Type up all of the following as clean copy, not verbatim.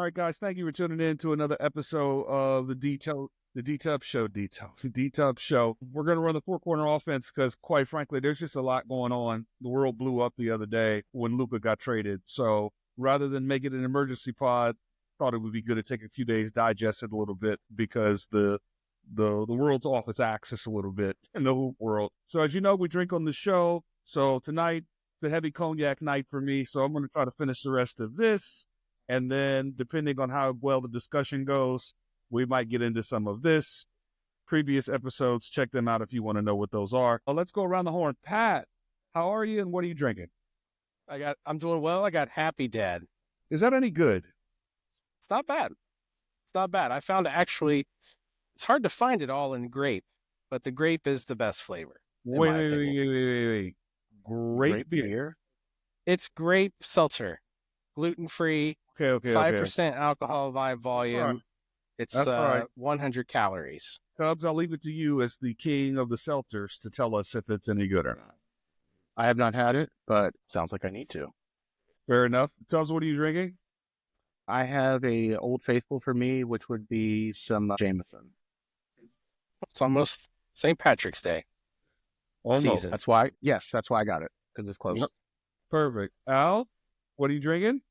right, guys. Thank you for tuning in to another episode of the D-Tub Show. We're going to run the four-corner offense because, quite frankly, there's just a lot going on. The world blew up the other day when Luka got traded. So rather than make it an emergency pod, thought it would be good to take a few days, digest it a little bit because the world's off its axis a little bit in the hoop world. So as you know, we drink on the show. So tonight, it's a heavy cognac night for me. So I'm going to try to finish the rest of this. And then depending on how well the discussion goes, we might get into some of this. Previous episodes, check them out if you want to know what those are. Let's go around the horn. Pat, how are you and what are you drinking? I'm doing well. I got Happy Dad. Is that any good? It's not bad. It's not bad. I found it's hard to find it all in grape, but the grape is the best flavor. Wait. Grape beer? It's grape seltzer, gluten-free, Okay. 5% alcohol by volume. It's That's all right. 100 calories. Cubs, I'll leave it to you as the king of the seltzers to tell us if it's any good or not. I have not had it, but sounds like I need to. Fair enough. Tubbs, what are you drinking? I have a Old Faithful for me, which would be some Jameson. It's almost St. Patrick's Day. Season. That's why I got it, because it's close. Yep. Perfect. Al, what are you drinking?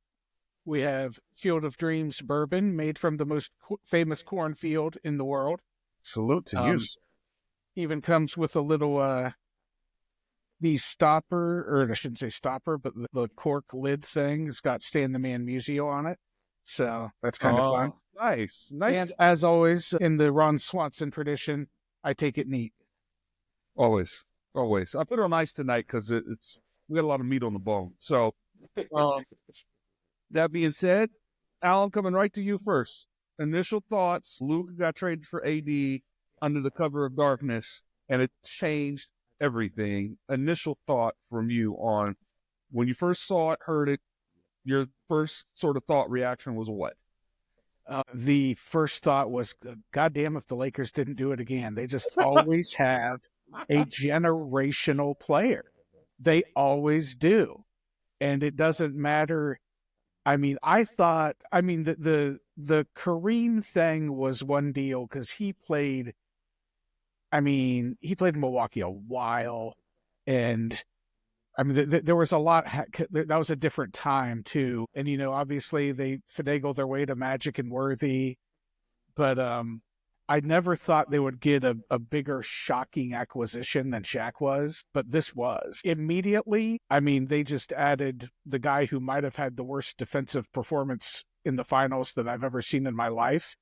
We have Field of Dreams bourbon made from the most famous cornfield in the world. Salute to you. Even comes with a little the stopper, or I shouldn't say stopper, but the cork lid thing. It's got Stan the Man Museo on it. So that's kind of fun. Nice. And as always, in the Ron Swanson tradition, I take it neat. Always. I put it on ice tonight because we got a lot of meat on the bone. So that being said, Al, I'm coming right to you first. Initial thoughts. Luka got traded for AD under the cover of darkness, and it changed everything. Initial thought from you on when you first saw it, heard it, your first sort of thought reaction was what? The first thought was, goddamn, if the Lakers didn't do it again. They just always have a generational player. They always do. And it doesn't matter. I mean, the Kareem thing was one deal because he played in Milwaukee a while. And I mean, there was a lot, that was a different time too. And, obviously they finagled their way to Magic and Worthy, but I never thought they would get a bigger shocking acquisition than Shaq was, but this was. Immediately, I mean, they just added the guy who might have had the worst defensive performance in the finals that I've ever seen in my life.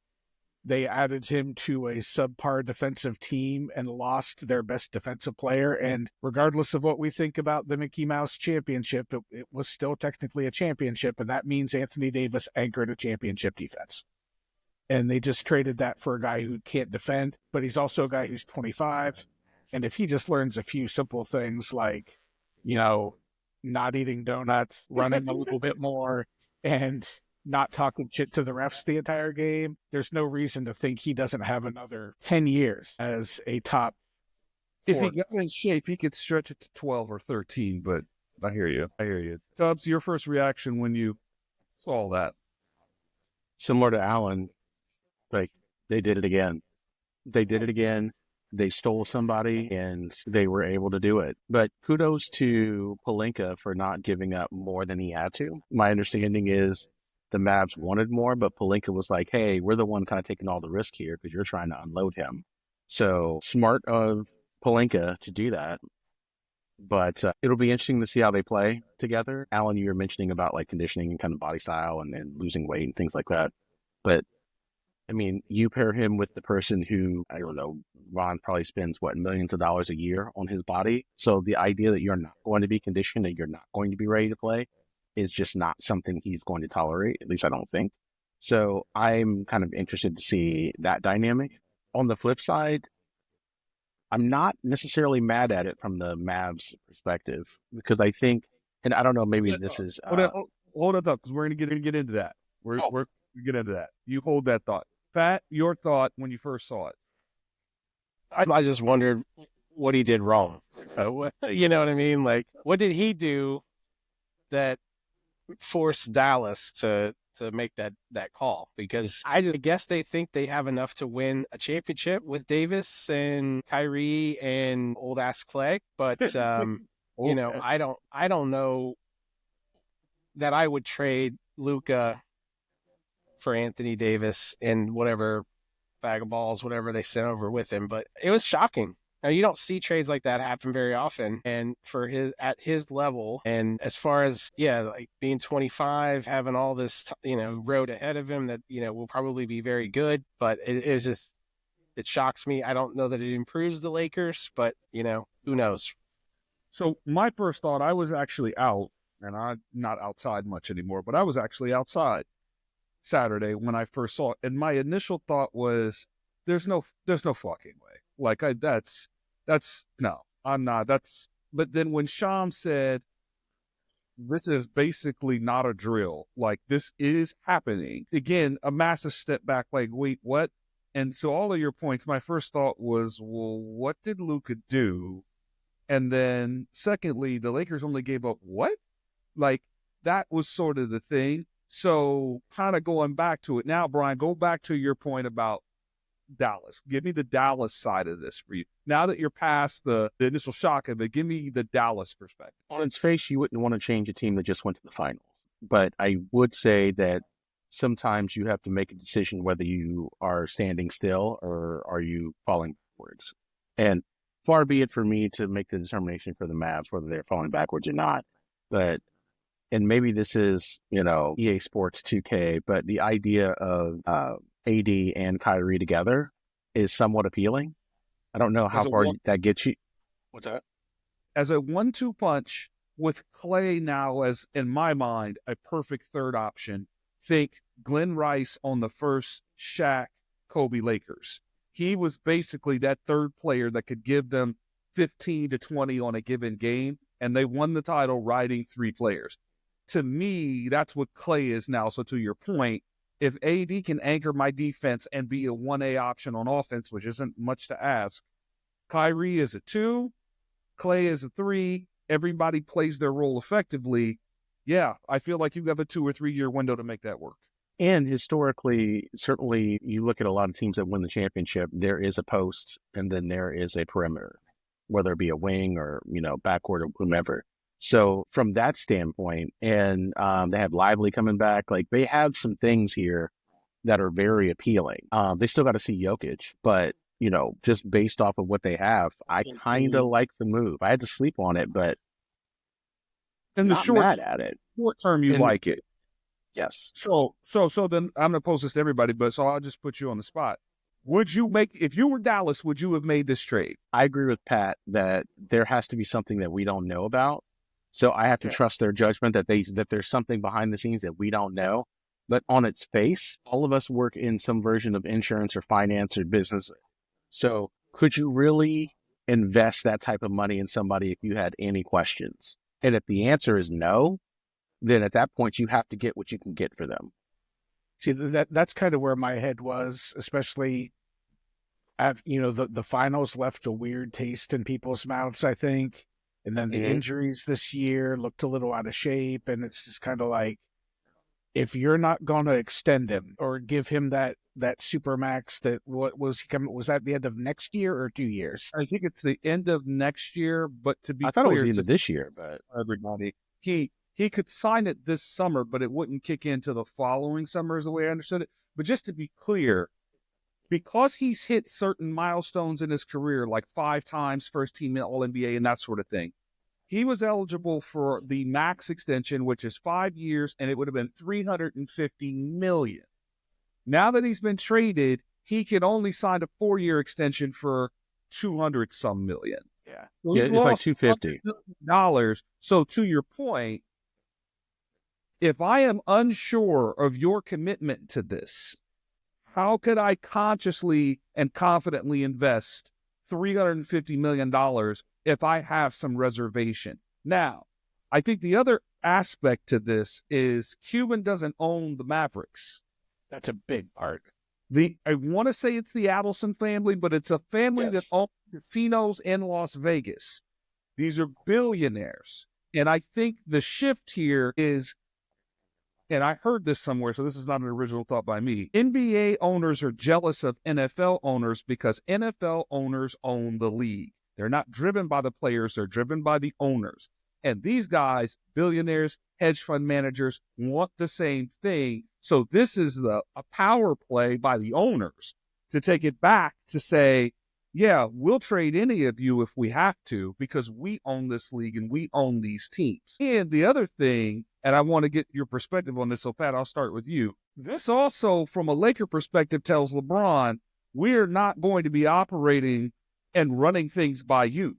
They added him to a subpar defensive team and lost their best defensive player. And regardless of what we think about the Mickey Mouse championship, it was still technically a championship. And that means Anthony Davis anchored a championship defense. And they just traded that for a guy who can't defend, but he's also a guy who's 25. And if he just learns a few simple things like, not eating donuts, running a little bit more, and not talking shit to the refs the entire game, there's no reason to think he doesn't have another 10 years as a top If four. he got in shape, he could stretch it to 12 or 13, but I hear you. Tubbs, your first reaction when you saw that? Similar to Allen, like, they did it again. They stole somebody, and they were able to do it. But kudos to Pelinka for not giving up more than he had to. My understanding is the Mavs wanted more, but Pelinka was like, hey, we're the one kind of taking all the risk here because you're trying to unload him. So smart of Pelinka to do that. But it'll be interesting to see how they play together. Alan, you were mentioning about like conditioning and kind of body style and losing weight and things like that. But I mean, you pair him with the person who, I don't know, Ron probably spends, millions of dollars a year on his body. So the idea that you're not going to be conditioned, that you're not going to be ready to play is just not something he's going to tolerate. At least I don't think. So I'm kind of interested to see that dynamic. On the flip side, I'm not necessarily mad at it from the Mavs perspective because I think, and I don't know, maybe this is... Hold it up, because we're going to get into that. We're going to get into that. You hold that thought. Pat, your thought when you first saw it? I just wondered what he did wrong. You know what I mean? Like, what did he do that force Dallas to make that call, because I guess they think they have enough to win a championship with Davis and Kyrie and old ass Clay. But I don't know that I would trade Luka for Anthony Davis and whatever bag of balls, whatever they sent over with him. But it was shocking. Now, you don't see trades like that happen very often, and for at his level, and as far as like being 25, having all this road ahead of him that will probably be very good, but it shocks me. I don't know that it improves the Lakers, but who knows? So my first thought, I was actually out, and I'm not outside much anymore, but I was actually outside Saturday when I first saw it, and my initial thought was, "There's no fucking way." Like that's no, I'm not. But then when Sham said, "This is basically not a drill. Like this is happening again," a massive step back. Like, wait, what? And so all of your points, my first thought was, well, what did Luka do? And then secondly, the Lakers only gave up what? Like that was sort of the thing. So kind of going back to it now, Brian, go back to your point about Dallas. Give me the Dallas side of this for you. Now that you're past the initial shock of it, give me the Dallas perspective. On its face, you wouldn't want to change a team that just went to the finals. But I would say that sometimes you have to make a decision whether you are standing still or are you falling backwards. And far be it for me to make the determination for the Mavs whether they're falling backwards or not. But and maybe this is, EA Sports 2K, but the idea of AD and Kyrie together is somewhat appealing. I don't know how far that gets you. What's that? As a 1-2 punch with Clay now as, in my mind, a perfect third option, think Glenn Rice on the first Shaq Kobe Lakers. He was basically that third player that could give them 15 to 20 on a given game, and they won the title riding three players. To me, that's what Clay is now. So to your point, if AD can anchor my defense and be a 1A option on offense, which isn't much to ask, Kyrie is a 2, Clay is a 3, everybody plays their role effectively. Yeah, I feel like you have a 2 or 3 year window to make that work. And historically, certainly you look at a lot of teams that win the championship, there is a post and then there is a perimeter, whether it be a wing or, backward or whomever. So from that standpoint, and they have Lively coming back, like they have some things here that are very appealing. They still got to see Jokic, but, just based off of what they have, I kind of like the move. I had to sleep on it, but in the mad at it. Short term, you like it. Yes. So then I'm going to pose this to everybody, but so I'll just put you on the spot. Would you if you were Dallas, would you have made this trade? I agree with Pat that there has to be something that we don't know about. So I have to trust their judgment that there's something behind the scenes that we don't know. But on its face, all of us work in some version of insurance or finance or business. So could you really invest that type of money in somebody if you had any questions? And if the answer is no, then at that point you have to get what you can get for them. See, that's kind of where my head was, especially the finals left a weird taste in people's mouths, I think. And then the injuries this year looked a little out of shape. And it's just kind of like, if you're not going to extend him or give him that supermax, that what was he coming? Was that the end of next year or 2 years? I think it's the end of next year, but to be I thought clear, it was the end of this year, but everybody, he could sign it this summer, but it wouldn't kick into the following summer is the way I understood it. But just to be clear, because he's hit certain milestones in his career, like 5 times first team All-NBA and that sort of thing, he was eligible for the max extension, which is 5 years, and it would have been $350 million. Now that he's been traded, he can only sign a 4-year extension for $200-some million. Yeah, So it's like $250 million. So to your point, if I am unsure of your commitment to this, how could I consciously and confidently invest $350 million if I have some reservation? Now, I think the other aspect to this is Cuban doesn't own the Mavericks. That's a big part. I want to say it's the Adelson family, but it's a family that owns casinos in Las Vegas. These are billionaires. And I think the shift here is and I heard this somewhere, so this is not an original thought by me. NBA owners are jealous of NFL owners because NFL owners own the league. They're not driven by the players, they're driven by the owners. And these guys, billionaires, hedge fund managers, want the same thing. So this is a power play by the owners to take it back to say, yeah, we'll trade any of you if we have to because we own this league and we own these teams. And the other thing, and I want to get your perspective on this, so Pat, I'll start with you. This also, from a Laker perspective, tells LeBron, we're not going to be operating and running things by you.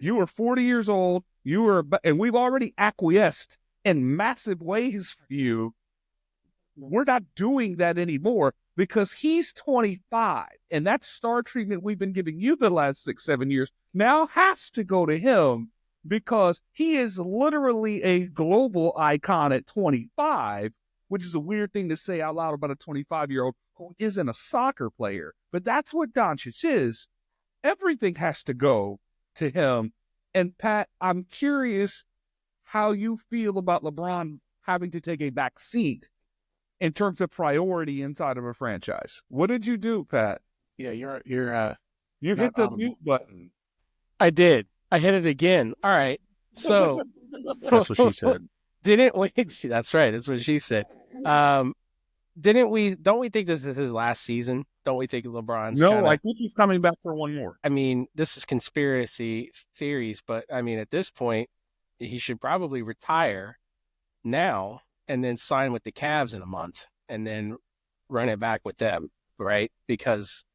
You are 40 years old, and we've already acquiesced in massive ways for you. We're not doing that anymore because he's 25, and that star treatment we've been giving you the last 6-7 years now has to go to him because he is literally a global icon at 25, which is a weird thing to say out loud about a 25-year-old who isn't a soccer player. But that's what Doncic is. Everything has to go to him. And Pat, I'm curious how you feel about LeBron having to take a back seat in terms of priority inside of a franchise. What did you do, Pat? Yeah, You hit the mute button. I did. I hit it again. All right. So That's what she said. didn't we? That's right. That's what she said. Don't we think this is his last season? Don't we think LeBron's I think he's coming back for one more. I mean, this is conspiracy theories, but I mean, at this point, he should probably retire now and then sign with the Cavs in a month and then run it back with them, right? Because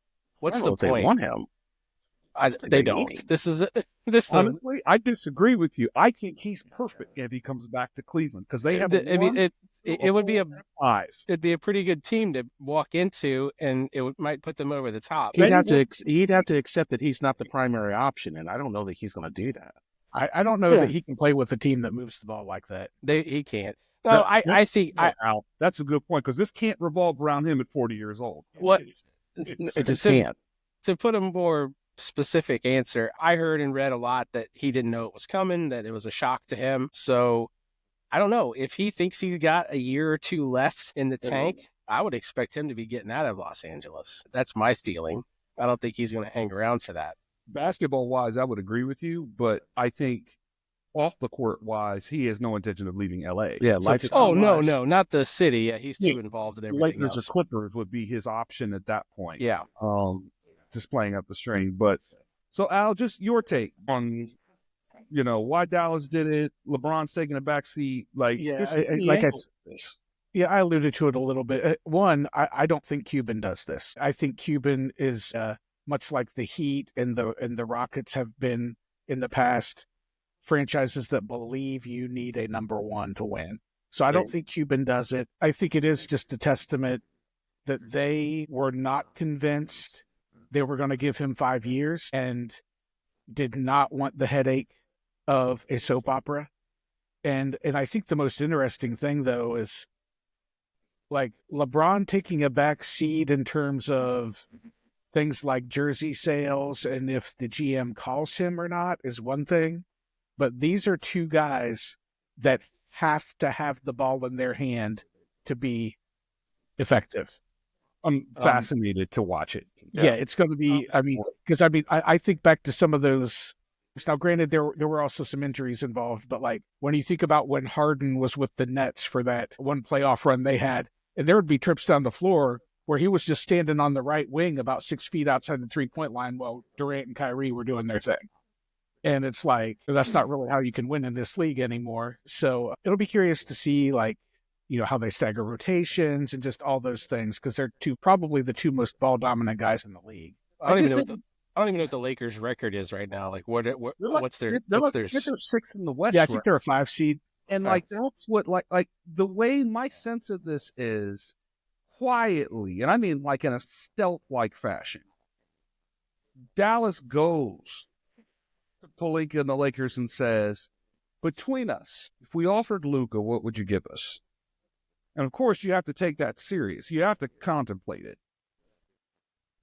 what's the point? They want him. They don't. This is honestly, I disagree with you. I think he's perfect if he comes back to Cleveland because they have. It would be it'd be a pretty good team to walk into, and might put them over the top. He'd have to accept that he's not the primary option, and I don't know that he's going to do that. I don't know that he can play with a team that moves the ball like that. He can't. No, I see. Al, that's a good point because this can't revolve around him at 40 years old. What? It just can't. To put a more specific answer, I heard and read a lot that he didn't know it was coming, that it was a shock to him. So I don't know. If he thinks he's got a year or two left in the tank, I would expect him to be getting out of Los Angeles. That's my feeling. I don't think he's going to hang around for that. Basketball-wise, I would agree with you, but I think off the court-wise, he has no intention of leaving L.A. Yeah, no, not the city. Yeah, he's too involved in everything Lakers else. or Clippers would be his option at that point. Yeah. Just playing up the string. But so, Al, just your take on, why Dallas did it. LeBron's taking a back seat. I alluded to it a little bit. One, I don't think Cuban does this. I think Cuban is much like the Heat and the Rockets have been in the past, franchises that believe you need a number one to win. So I don't think Cuban does it. I think it is just a testament that they were not convinced they were going to give him 5 years and did not want the headache of a soap opera. And I think the most interesting thing, though, is like LeBron taking a back seat in terms of things like jersey sales and if the GM calls him or not is one thing. But these are two guys that have to have the ball in their hand to be effective. I'm fascinated to watch it. Yeah, it's going to be, I think back to some of those. Now, granted, there were also some injuries involved, but like when you think about when Harden was with the Nets for that one playoff run they had, and there would be trips down the floor where he was just standing on the right wing about 6 feet outside the 3-point line while Durant and Kyrie were doing their thing. And it's like, that's not really how you can win in this league anymore. So it'll be curious to see how they stagger rotations and just all those things, because they're probably the two most ball dominant guys in the league. I don't even know what the Lakers' record is right now. Like, what's their? They're 6 in the West. Yeah, I think they're a 5 seed. And that's what like the way my sense of this is quietly, and I mean like in a stealth-like fashion. Dallas goes to Pelinka and the Lakers and says, between us, if we offered Luka, what would you give us? And of course, you have to take that serious. You have to contemplate it.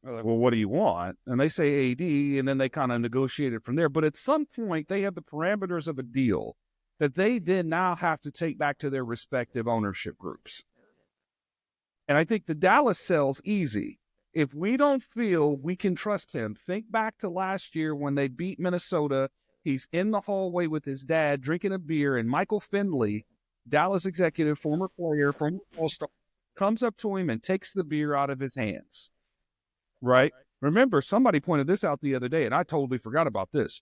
They're like, well, what do you want? And they say AD, and then they kind of negotiate it from there. But at some point, they have the parameters of a deal. that they then now have to take back to their respective ownership groups. And I think the Dallas sell's easy. If we don't feel we can trust him, think back to last year when they beat Minnesota. He's in the hallway with his dad drinking a beer, and Michael Finley, Dallas executive, former player, former All-Star, comes up to him and takes the beer out of his hands. Right? Remember, somebody pointed this out the other day, and I totally forgot about this.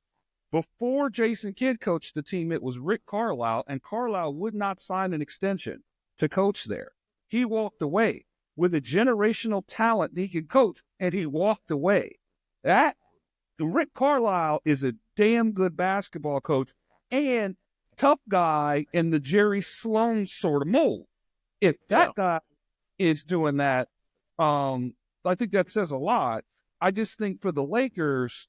Before Jason Kidd coached the team, it was Rick Carlisle, and Carlisle would not sign an extension to coach there. He walked away with a generational talent he could coach, and he walked away. Rick Carlisle is a damn good basketball coach and tough guy in the Jerry Sloan sort of mold. If that guy is doing that, I think that says a lot. I just think for the Lakers,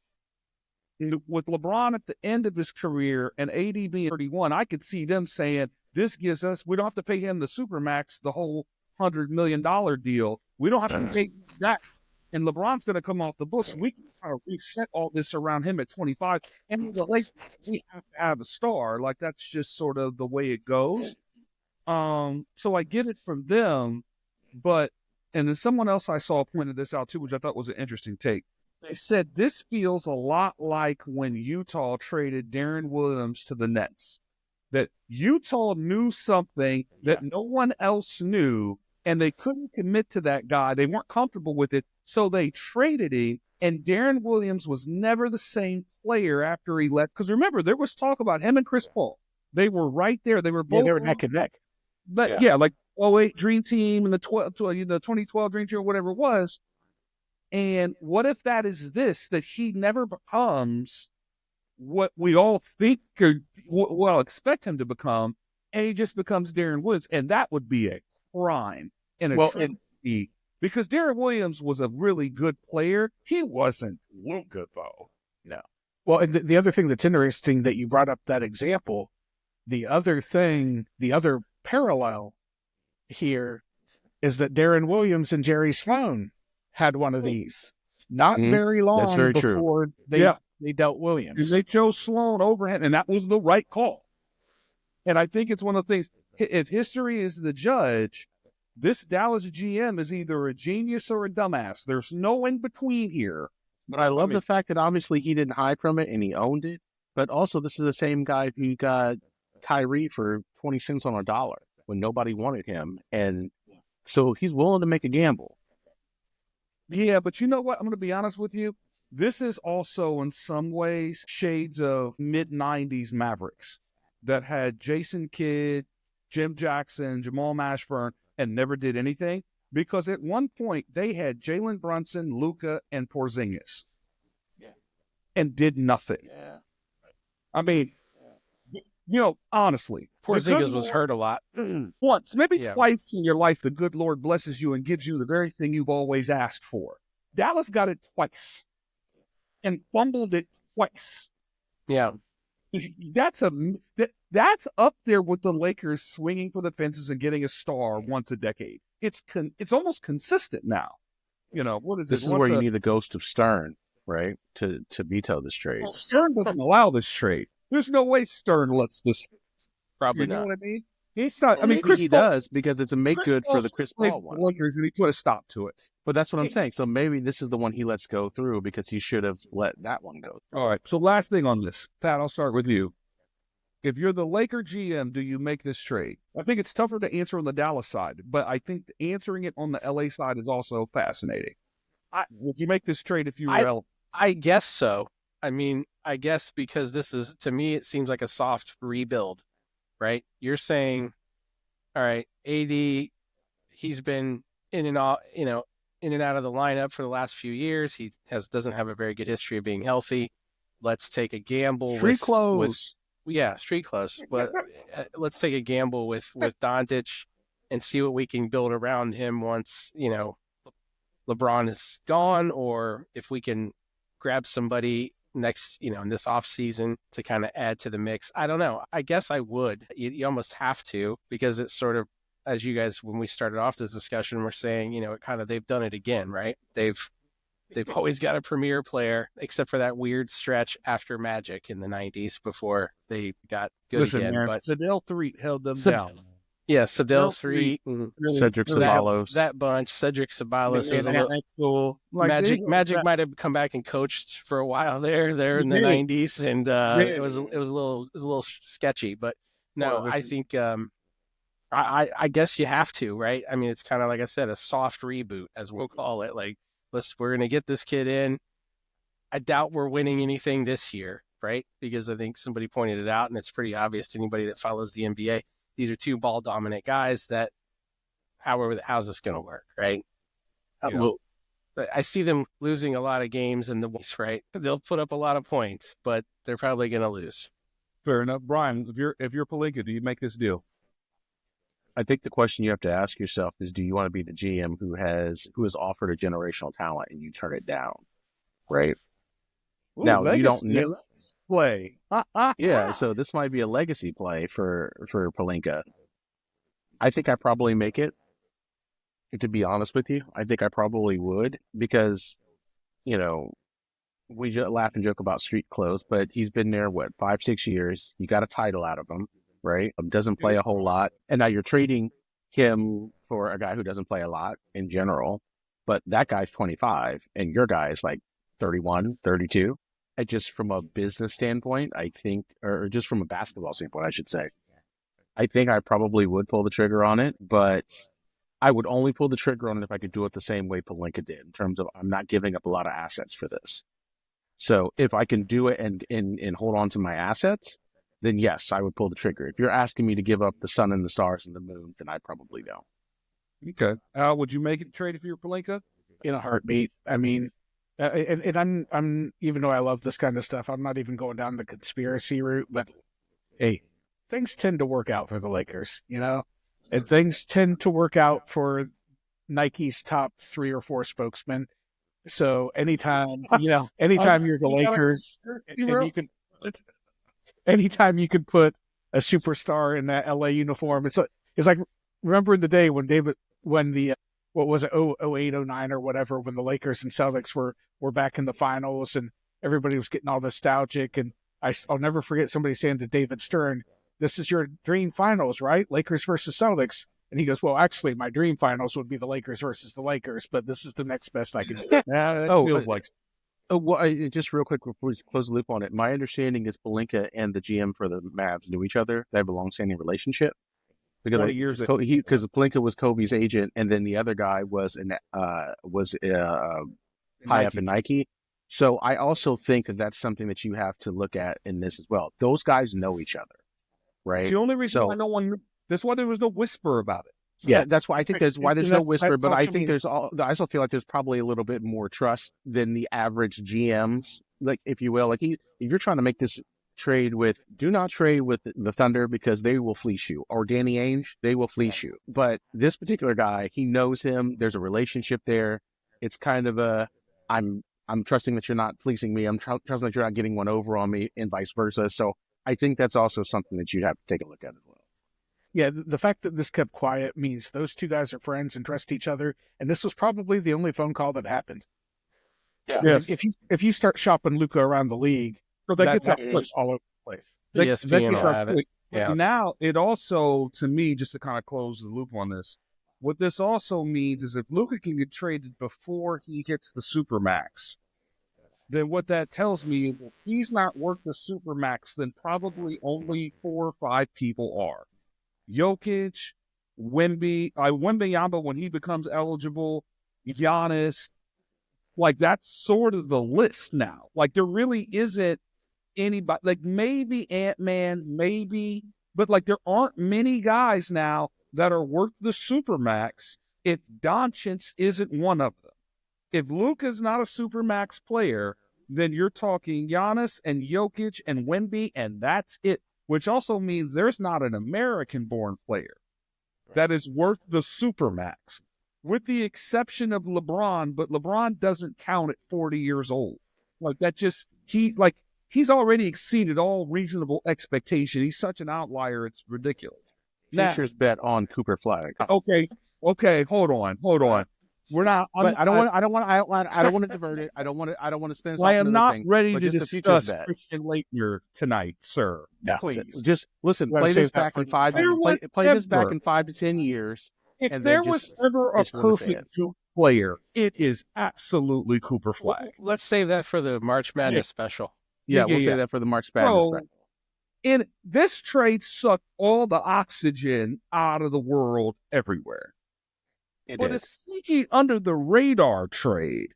with LeBron at the end of his career and AD being 31, I could see them saying, this gives us, we don't have to pay him the Supermax, the whole $100 million deal. We don't have to pay that. And LeBron's going to come off the books. We can kind of reset all this around him at 25. And the Lakers, we have to have a star. Like, that's just sort of the way it goes. So I get it from them. But, and then someone else I saw pointed this out too, which I thought was an interesting take. They said this feels a lot like when Utah traded Darren Williams to the Nets. That Utah knew something that no one else knew, and they couldn't commit to that guy. They weren't comfortable with it, so they traded him, and Darren Williams was never the same player after he left. Because remember, there was talk about him and Chris Paul. They were right there. They were both they were neck and neck. But like 08 Dream Team and the 2012 Dream Team or whatever it was. And what if that is this, that he never becomes what we all think or well expect him to become, and he just becomes Darren Williams, and that would be a crime and a tragedy, because Darren Williams was a really good player. He wasn't Luka though. No. Well, and the other thing that's interesting that you brought up that example, the other parallel here is that Darren Williams and Jerry Sloan had one of these not very long before they dealt Williams. They chose Sloan over him, and that was the right call. And I think it's one of the things, if history is the judge, this Dallas GM is either a genius or a dumbass. There's no in between here. But I love the fact that obviously he didn't hide from it and he owned it. But also, this is the same guy who got Kyrie for 20 cents on a dollar when nobody wanted him. And so he's willing to make a gamble. Yeah, but you know what? I'm going to be honest with you. This is also in some ways shades of mid-90s Mavericks that had Jason Kidd, Jim Jackson, Jamal Mashburn, and never did anything. Because at one point, they had Jalen Brunson, Luka, and Porzingis. And did nothing. Yeah. I mean, honestly. Porzingis was hurt a lot. Once, maybe twice in your life, the good Lord blesses you and gives you the very thing you've always asked for. Dallas got it twice. And fumbled it twice. Yeah. That's up there with the Lakers swinging for the fences and getting a star once a decade. It's almost consistent now. What is this? This is where you need the ghost of Stern, right, to veto this trade. Well, Stern doesn't allow this trade. There's no way Stern lets this. Probably not. You know what I mean? He's not. Well, I mean, Chris Paul does because it's a make good for the Chris Paul one. Lakers, and he put a stop to it. But that's what I'm saying. So maybe this is the one he lets go through because he should have let that one go. All right. So last thing on this, Pat, I'll start with you. If you're the Laker GM, do you make this trade? I think it's tougher to answer on the Dallas side, but I think answering it on the LA side is also fascinating. Would you make this trade if you were I guess so. I mean, I guess because this is, to me, it seems like a soft rebuild, right? You're saying, all right, AD, he's been in and out, in and out of the lineup for the last few years. He doesn't have a very good history of being healthy. Let's take a gamble street clothes. Street clothes. But let's take a gamble with Doncic and see what we can build around him once, LeBron is gone, or if we can grab somebody next, in this off season to kind of add to the mix. I don't know. I guess I would. You almost have to, because it's sort of, as you guys, when we started off this discussion, we're saying, they've done it again, right? They've They've always got a premier player, except for that weird stretch after Magic in the 90s before they got good Listen, again. man, But Sedell 3 held them down. yeah, Sadell Sedell 3, Cedric really Ceballos. that bunch, Cedric Ceballos. There was a little, Axel, like they held Magic that- might have come back and coached for a while there He in the did. 90s, and did. it was a little sketchy. But no, Well, I think I guess you have to, right? I mean, it's kind of like I said, a soft reboot, as we'll call it. Like, we're gonna get this kid in. I doubt we're winning anything this year, right? Because I think somebody pointed it out, and it's pretty obvious to anybody that follows the NBA. These are two ball dominant guys that, how's this going to work, right? Yeah. Well, I see them losing a lot of games in the West, right? They'll put up a lot of points, but they're probably going to lose. Fair enough, Brian. If you're Pelinka, do you make this deal? I think the question you have to ask yourself is, do you want to be the GM who has offered a generational talent and you turn it down, right? Ooh, Now, you don't legacy know. play. Yeah, so this might be a legacy play for Pelinka. I think I probably make it. To be honest with you, I think I probably would because, we laugh and joke about street clothes, but he's been there, 5-6 years? You got a title out of him, right? Doesn't play a whole lot. And now you're trading him for a guy who doesn't play a lot in general, but that guy's 25 and your guy is like 31, 32. And just from a business standpoint, I think, or just from a basketball standpoint, I should say, I think I probably would pull the trigger on it, but I would only pull the trigger on it if I could do it the same way Pelinka did, in terms of I'm not giving up a lot of assets for this. So if I can do it and hold on to my assets, then yes, I would pull the trigger. If you're asking me to give up the sun and the stars and the moon, then I probably don't. Okay. Al, would you make it trade if you were Pelinka? In a heartbeat. I mean, and I'm even though I love this kind of stuff, I'm not even going down the conspiracy route. But hey, things tend to work out for the Lakers, and things tend to work out for Nike's top 3 or 4 spokesmen. So anytime you're the Lakers, and you can, anytime you could put a superstar in that LA uniform, it's like remembering the day when what was it, 08, 09 or whatever, when the Lakers and Celtics were back in the finals and everybody was getting all nostalgic. And I'll never forget somebody saying to David Stern, "This is your dream finals, right? Lakers versus Celtics." And he goes, "Well, actually, my dream finals would be the Lakers versus the Lakers, but this is the next best I can do." Feels like Just real quick before we close the loop on it, my understanding is Pelinka and the GM for the Mavs knew each other. They have a long-standing relationship. Because 20 years because Pelinka was Kobe's agent, and then the other guy was high up in Nike. So I also think that that's something that you have to look at in this as well. Those guys know each other, right? It's the only reason why no one. That's why there was no whisper about it. Yeah, that's why I think there's no whisper. But I think means... I also feel like there's probably a little bit more trust than the average GMs, like if you will. Like if you're trying to make this trade with, do not trade with the Thunder because they will fleece you, or Danny Ainge, they will fleece you. But this particular guy, he knows him. There's a relationship there. It's kind of I'm trusting that you're not fleecing me. I'm trusting that you're not getting one over on me, and vice versa. So I think that's also something that you'd have to take a look at as well. Yeah, the fact that this kept quiet means those two guys are friends and trust each other, and this was probably the only phone call that happened. Yeah. Yes. If you start shopping Luka around the league, that that gets all over the place. ESPN will have it. Yeah. Now, it also, to me, just to kind of close the loop on this, what this also means is if Luka can get traded before he hits the Supermax, then what that tells me is if he's not worth the Supermax, then probably only 4 or 5 people are. Jokic, Wembanyama when he becomes eligible, Giannis, like that's sort of the list now. Like there really isn't anybody, like maybe Ant-Man, maybe, but like there aren't many guys now that are worth the Supermax if Doncic isn't one of them. If Luka's not a Supermax player, then you're talking Giannis and Jokic and Wemby, and that's it. Which also means there's not an American-born player that is worth the Supermax, with the exception of LeBron, but LeBron doesn't count at 40 years old. Like that just, he's already exceeded all reasonable expectation. He's such an outlier, it's ridiculous. Futures bet on Cooper Flag. Okay, hold on. We're not. But I don't want to divert it. I don't want to spend this I off am another not thing. ready but to just the futures discuss bet. Christian Laettner tonight, sir. Yeah. Please. Just listen. Gotta Play save this that back for in five. There was Play this back ever- in 5 to 10 years. If and there then was just- ever a just wanna say perfect Duke player, it is absolutely Cooper Flag. Let's save that for the March Madness special. Yeah, Yeah, we'll say yeah. that for the March Madness. So, and this trade sucked all the oxygen out of the world everywhere. But a sneaky under the radar trade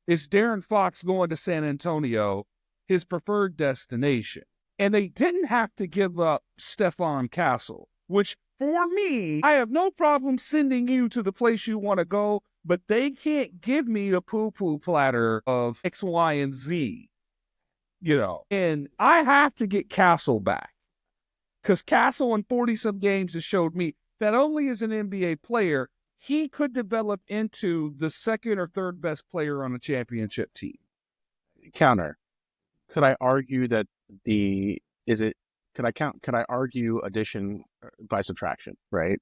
is Darren Fox going to San Antonio, his preferred destination. And they didn't have to give up Stephon Castle, which for me, I have no problem sending you to the place you want to go, but they can't give me a poo-poo platter of X, Y, and Z. And I have to get Castle back. Because Castle in 40-some games has showed me that only as an NBA player, he could develop into the second or third best player on a championship team. Counter. Could I argue that could I argue addition by subtraction, right?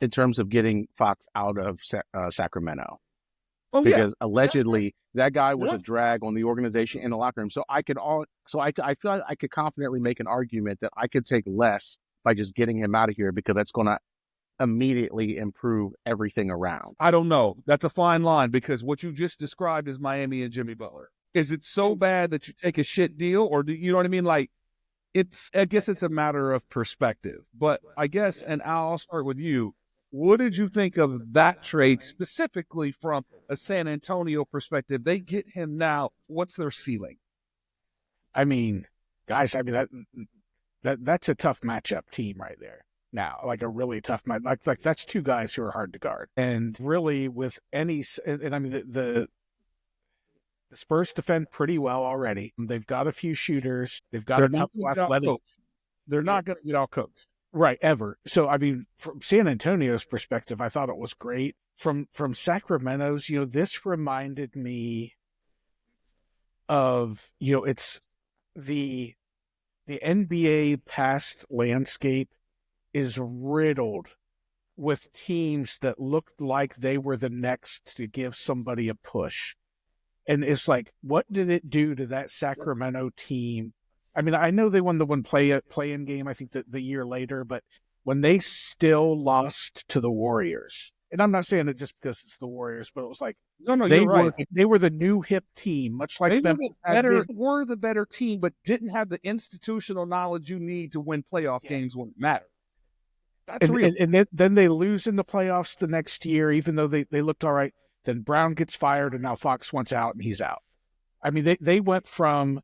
In terms of getting Fox out of Sacramento. Oh, because allegedly that guy was a drag on the organization in the locker room. So I feel like I could confidently make an argument that I could take less by just getting him out of here because that's going to immediately improve everything around. I don't know. That's a fine line because what you just described is Miami and Jimmy Butler. Is it so bad that you take a shit deal, or do you know what I mean? Like, I guess it's a matter of perspective. But I guess, and I'll start with you. What did you think of that trade specifically from a San Antonio perspective? They get him now. What's their ceiling? I mean, guys, that's a tough matchup team right there. Now, like a really tough match. Like that's two guys who are hard to guard. And really, with any, and I mean the Spurs defend pretty well already. They've got a few shooters. They've got a couple athletic. They're not going to get out coached. Right, ever. So, I mean, from San Antonio's perspective, I thought it was great. From Sacramento's, this reminded me of, it's the NBA past landscape is riddled with teams that looked like they were the next to give somebody a push. And it's like, what did it do to that Sacramento team? I mean, I know they won the one play-in game, I think the year later, but when they still lost to the Warriors, and I'm not saying it just because it's the Warriors, but it was like, you're right. They were the new hip team, much like Memphis were the better team, but didn't have the institutional knowledge you need to win playoff games when it mattered. That's real. And then they lose in the playoffs the next year, even though they looked all right. Then Brown gets fired, and now Fox wants out, and he's out. I mean, they went from...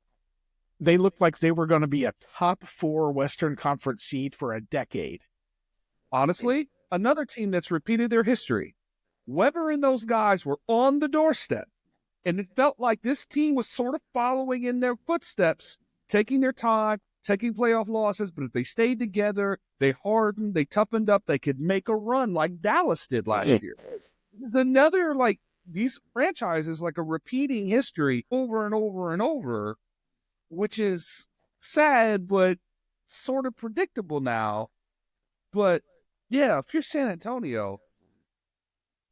They looked like they were going to be a top 4 Western Conference seed for a decade. Honestly, another team that's repeated their history. Weber and those guys were on the doorstep, and it felt like this team was sort of following in their footsteps, taking their time, taking playoff losses, but if they stayed together, they hardened, they toughened up, they could make a run like Dallas did last year. There's another, like, these franchises, like a repeating history over and over and over, which is sad, but sort of predictable now. But yeah, if you're San Antonio,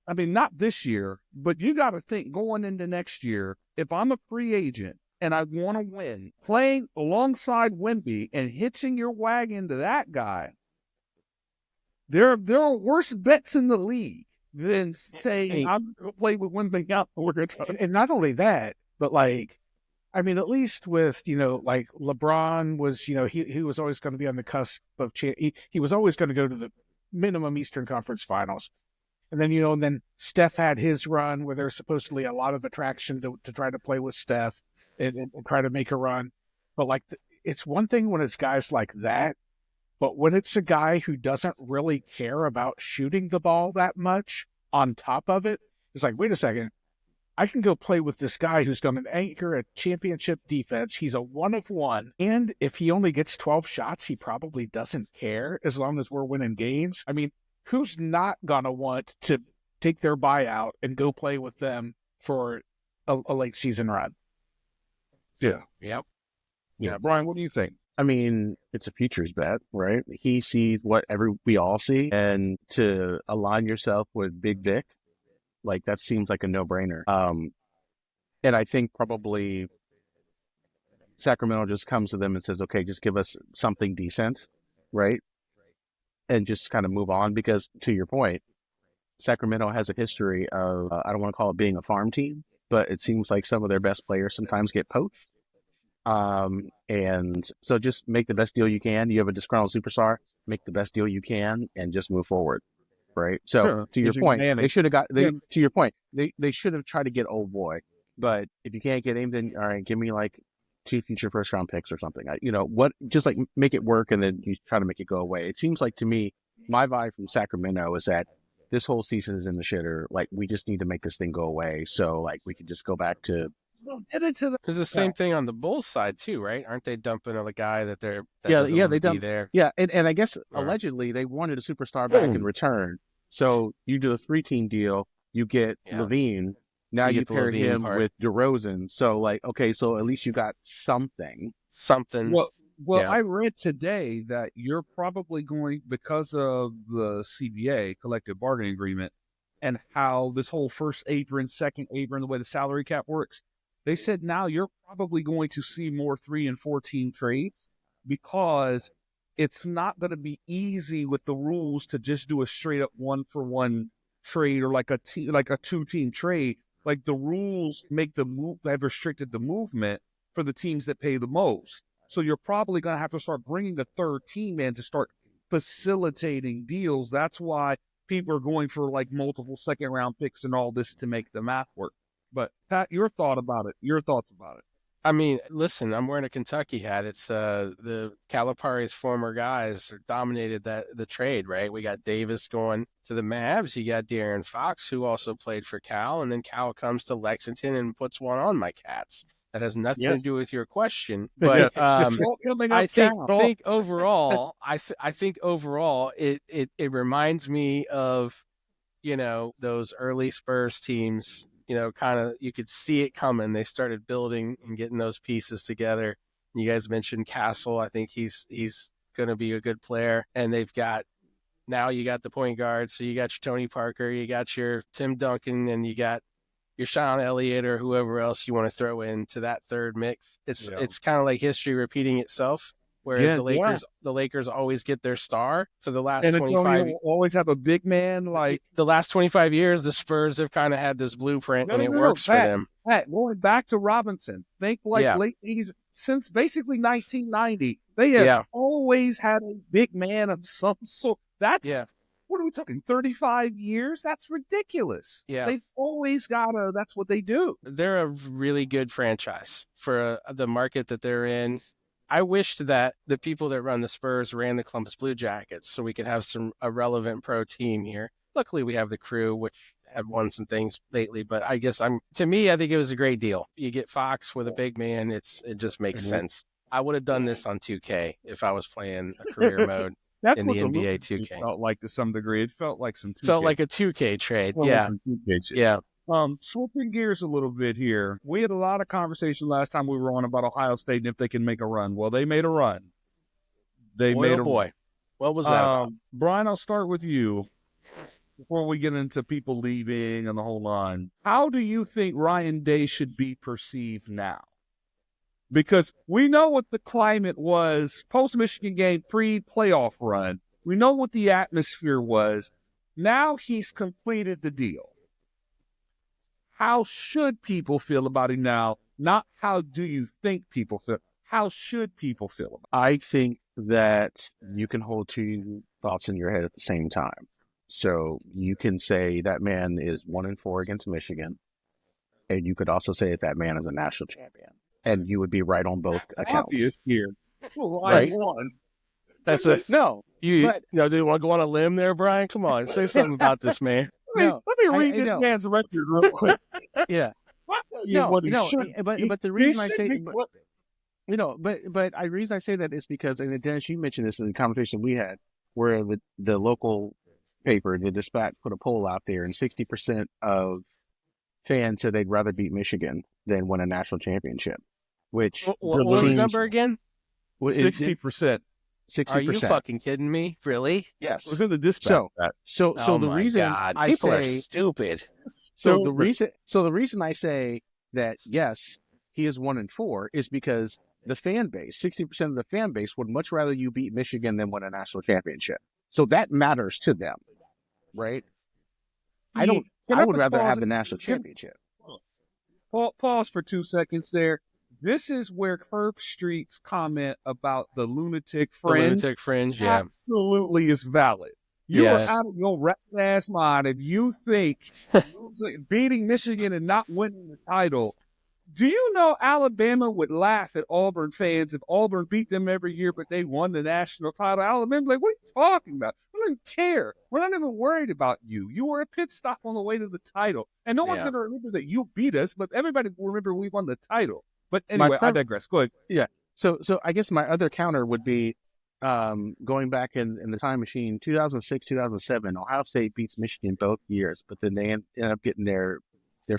I mean, not this year, but you got to think going into next year, if I'm a free agent and I want to win, playing alongside Wemby and hitching your wagon to that guy, there are worse bets in the league than saying, I'm going to play with Wemby out. And not only that, but like, I mean, at least with, like LeBron was, he was always going to be on the cusp of, he was always going to go to the minimum Eastern Conference Finals. And then, and then Steph had his run where there's supposedly a lot of attraction to try to play with Steph and try to make a run. But like, it's one thing when it's guys like that, but when it's a guy who doesn't really care about shooting the ball that much on top of it, it's like, wait a second. I can go play with this guy who's going to anchor a championship defense. He's a 1 of 1. And if he only gets 12 shots, he probably doesn't care as long as we're winning games. I mean, who's not going to want to take their buyout and go play with them for a late season run? Yeah. Yep. Yeah. Brian, what do you think? I mean, it's a futures bet, right? He sees what we all see. And to align yourself with Big Vic, Like that seems like a no-brainer. And I think probably Sacramento just comes to them and says, okay, just give us something decent, right? And just kind of move on, because to your point, Sacramento has a history of, I don't want to call it being a farm team, but it seems like some of their best players sometimes get poached. And so just make the best deal you can. You have a disgruntled superstar, make the best deal you can and just move forward. Right. So Sure. to your point, they should have got, Yeah. to your point, they should have tried to get old boy, but if you can't get him, then all right, give me like 2 future first round picks or something. Just like make it work and then you try to make it go away. It seems like to me, my vibe from Sacramento is that this whole season is in the shitter. Like we just need to make this thing go away. So like we could just go back to. There's the same thing on the Bulls side too, right? Aren't they dumping on a guy that they're They be there? Yeah, and I guess allegedly they wanted a superstar back in return. So you do a 3-team deal, you get Levine. Now you pair him with DeRozan. So like, okay, so at least you got something. Well, I read today that you're probably going, because of the CBA, collective bargaining agreement, and how this whole first apron, second apron, the way the salary cap works. They said now you're probably going to see more 3 and 4 team trades, because it's not going to be easy with the rules to just do a straight up 1-for-1 trade or like a 2-team trade. Like the rules make have restricted the movement for the teams that pay the most. So you're probably going to have to start bringing a third team in to start facilitating deals. That's why people are going for like multiple second round picks and all this to make the math work. But Pat, your thoughts about it. I mean, listen, I'm wearing a Kentucky hat. It's the Calipari's former guys dominated the trade, right? We got Davis going to the Mavs. You got De'Aaron Fox, who also played for Cal, and then Cal comes to Lexington and puts one on my Cats. That has nothing to do with your question, but I think overall, I think overall, it reminds me of those early Spurs teams. Kind of, you could see it coming. They started building and getting those pieces together. You guys mentioned Castle. I think he's going to be a good player. And now you got the point guard. So you got your Tony Parker, you got your Tim Duncan, and you got your Sean Elliott or whoever else you want to throw into that third mix. It's kind of like history repeating itself. Whereas the Lakers always get their star for the last 25 years. Always have a big man. Like the last 25 years, the Spurs have kind of had this blueprint and it works for them. Pat, going back to Robinson, think late 80s, since basically 1990, they have always had a big man of some sort. What are we talking, 35 years? That's ridiculous. Yeah. They've always that's what they do. They're a really good franchise for the market that they're in. I wished that the people that run the Spurs ran the Columbus Blue Jackets so we could have a relevant pro team here. Luckily, we have the Crew, which have won some things lately. But I guess I think it was a great deal. You get Fox with a big man. It just makes sense. I would have done this on 2K if I was playing a career mode in the NBA 2K. Felt like to some degree. It felt like some 2K. Felt like a 2K trade. Yeah. Yeah. Switching gears a little bit here. We had a lot of conversation last time we were on about Ohio State and if they can make a run. Well, they made a run. Boy. What was that about? Brian, I'll start with you before we get into people leaving and the whole line. How do you think Ryan Day should be perceived now? Because we know what the climate was post-Michigan game, pre-playoff run. We know what the atmosphere was. Now he's completed the deal. How should people feel about him now? Not how do you think people feel. How should people feel about him? I think that you can hold 2 thoughts in your head at the same time. So you can say that man is 1-4 against Michigan. And you could also say that man is a national champion. And you would be right on both accounts. Obvious here. Right? That's do you want to go on a limb there, Brian? Come on, say something about this man. Let me read this man's record real quick. Yeah. But the reason I say, but the reason I say that is because, and Dennis, you mentioned this in the conversation we had, where the local paper, the Dispatch, put a poll out there, and 60% of fans said they'd rather beat Michigan than win a national championship. Which what was the number again? 60%. Are you 60%. fucking kidding me? Really? Yes. It was in the dispatch. So, so Oh the my reason God. I People are say, stupid. so the reason I say that yes, he is 1-4 is because the fan base, 60% of the fan base would much rather you beat Michigan than win a national championship. So that matters to them, right? I Can would just rather pause have it? the national championship. Pause for 2 seconds there. This is where Herb Street's comment about the lunatic The fringe lunatic fringe, yeah. absolutely is valid. You Yes. are out of your rat ass mind if you think beating Michigan and not winning the title. Do you know Alabama would laugh at Auburn fans if Auburn beat them every year, but they won the national title? Alabama, like, what are you talking about? We don't even care. We're not even worried about you. You were a pit stop on the way to the title. And no one's Yeah. going to remember that you beat us, but everybody will remember we won the title. But My anyway, I pref- digress. Go ahead. Yeah. So I guess my other counter would be going back in the time machine, 2006, 2007, Ohio State beats Michigan both years, but then they end up getting their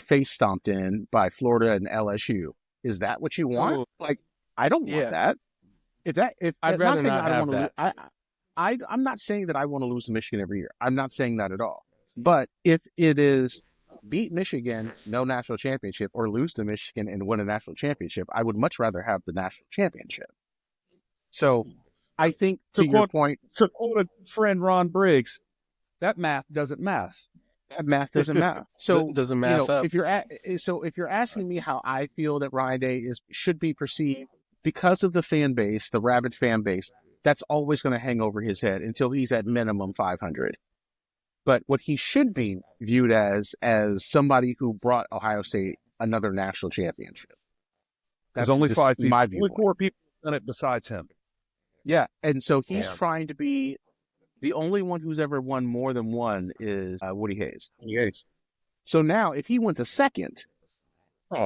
face stomped in by Florida and LSU. Is that what you want? Ooh. Like, I don't Yeah. want that. If I'd I'm rather not saying not I don't have want to that. I'm not saying that I want to lose to Michigan every year. I'm not saying that at all. But if it is beat Michigan, no national championship, or lose to Michigan and win a national championship, I would much rather have the national championship. So I think to your point, To quote a friend, Ron Briggs, that math doesn't math. that math doesn't matter. So Doesn't math up. if you're asking me how I feel that Ryan Day should be perceived because of the fan base, the rabid fan base, that's always going to hang over his head until he's at minimum 500. But what he should be viewed as somebody who brought Ohio State another national championship. There's only just 5 people. my Only viewpoint. 4 people done it besides him. Yeah, and so he's Yeah. trying to be the only one who's ever won more than one is Woody Hayes. Yes. So now, if he wins a second,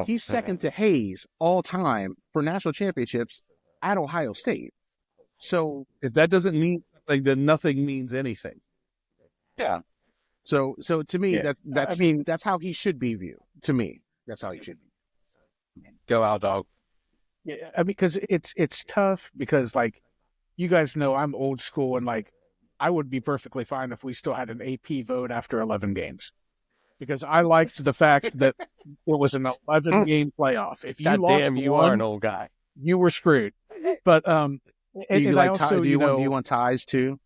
he's second to Hayes all time for national championships at Ohio State. So If that doesn't mean something, then nothing means anything. yeah. So to me, Yeah. that's how he should be viewed. To me, that's how he should be. Go out, dog. Yeah, I mean, because it's tough because like you guys know I'm old school and like I would be perfectly fine if we still had an AP vote after 11 games because I liked the fact that it was an 11 game playoff. If you God lost damn, you one, are an old guy. you were screwed. But Do you want ties too?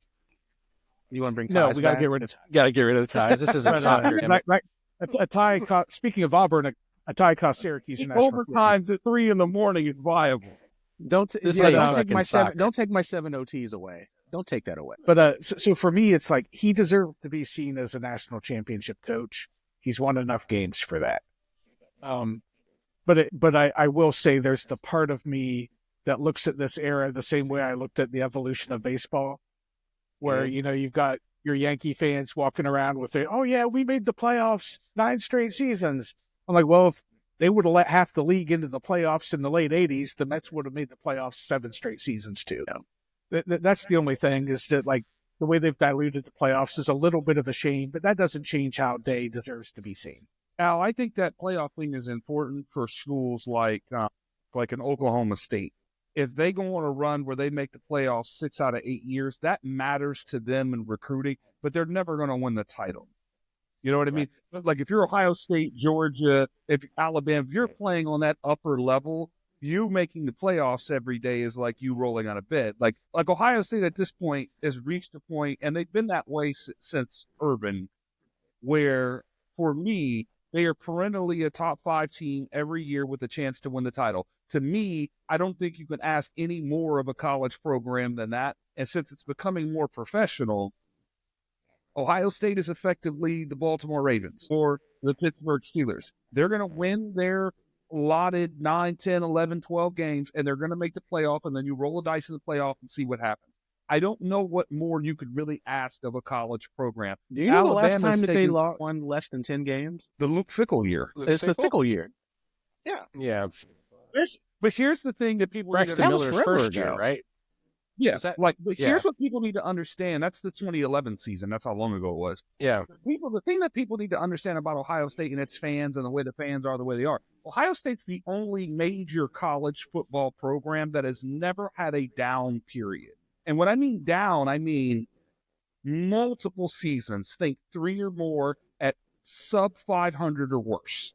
You want to bring ties? no, we got to back? get rid of ties. Got to get rid of the ties. This isn't soccer. damn it. Like, a tie cost, speaking of Auburn, a tie cost Syracuse and Overtimes at 3 a.m. is viable. Don't This yeah, ain't don't take fucking my soccer. don't take my 7 OTs away. Don't take that away. But so for me, it's like he deserves to be seen as a national championship coach. He's won enough games for that. But I will say there's the part of me that looks at this era the same way I looked at the evolution of baseball, where you've got your Yankee fans walking around with saying, "Oh yeah, we made the playoffs 9 straight seasons." I'm like, well, if they would have let half the league into the playoffs in the late '80s, the Mets would have made the playoffs 7 straight seasons too. That's the only thing is that like the way they've diluted the playoffs is a little bit of a shame, but that doesn't change how Day deserves to be seen. Al, I think that playoff thing is important for schools like an Oklahoma State. If they go on a run where they make the playoffs 6 out of 8 years, that matters to them in recruiting, but they're never going to win the title. You know what I mean? Like if you're Ohio State, Georgia, if Alabama, if you're playing on that upper level, you making the playoffs every day is like you rolling on a bed. Like Ohio State at this point has reached a point, and they've been that way since Urban, where for me, they are perennially a top 5 team every year with a chance to win the title. To me, I don't think you can ask any more of a college program than that. And since it's becoming more professional, Ohio State is effectively the Baltimore Ravens or the Pittsburgh Steelers. They're going to win their allotted 9, 10, 11, 12 games, and they're going to make the playoff, and then you roll a dice in the playoff and see what happens. I don't know what more you could really ask of a college program. Do you know the last Alabama's time that they taken won less than 10 games? the Luke Fickle year. It's the Fickle year. Yeah. But here's the thing that people need Braxton to was Miller's forever first year, ago. right? yeah, Is that- but yeah. here's what people need to understand. That's the 2011 season. That's how long ago it was. Yeah. The thing that people need to understand about Ohio State and its fans and the way the fans are the way they are. Ohio State's the only major college football program that has never had a down period. And when I mean down, I mean multiple seasons. Think 3 or more at sub 500 or worse.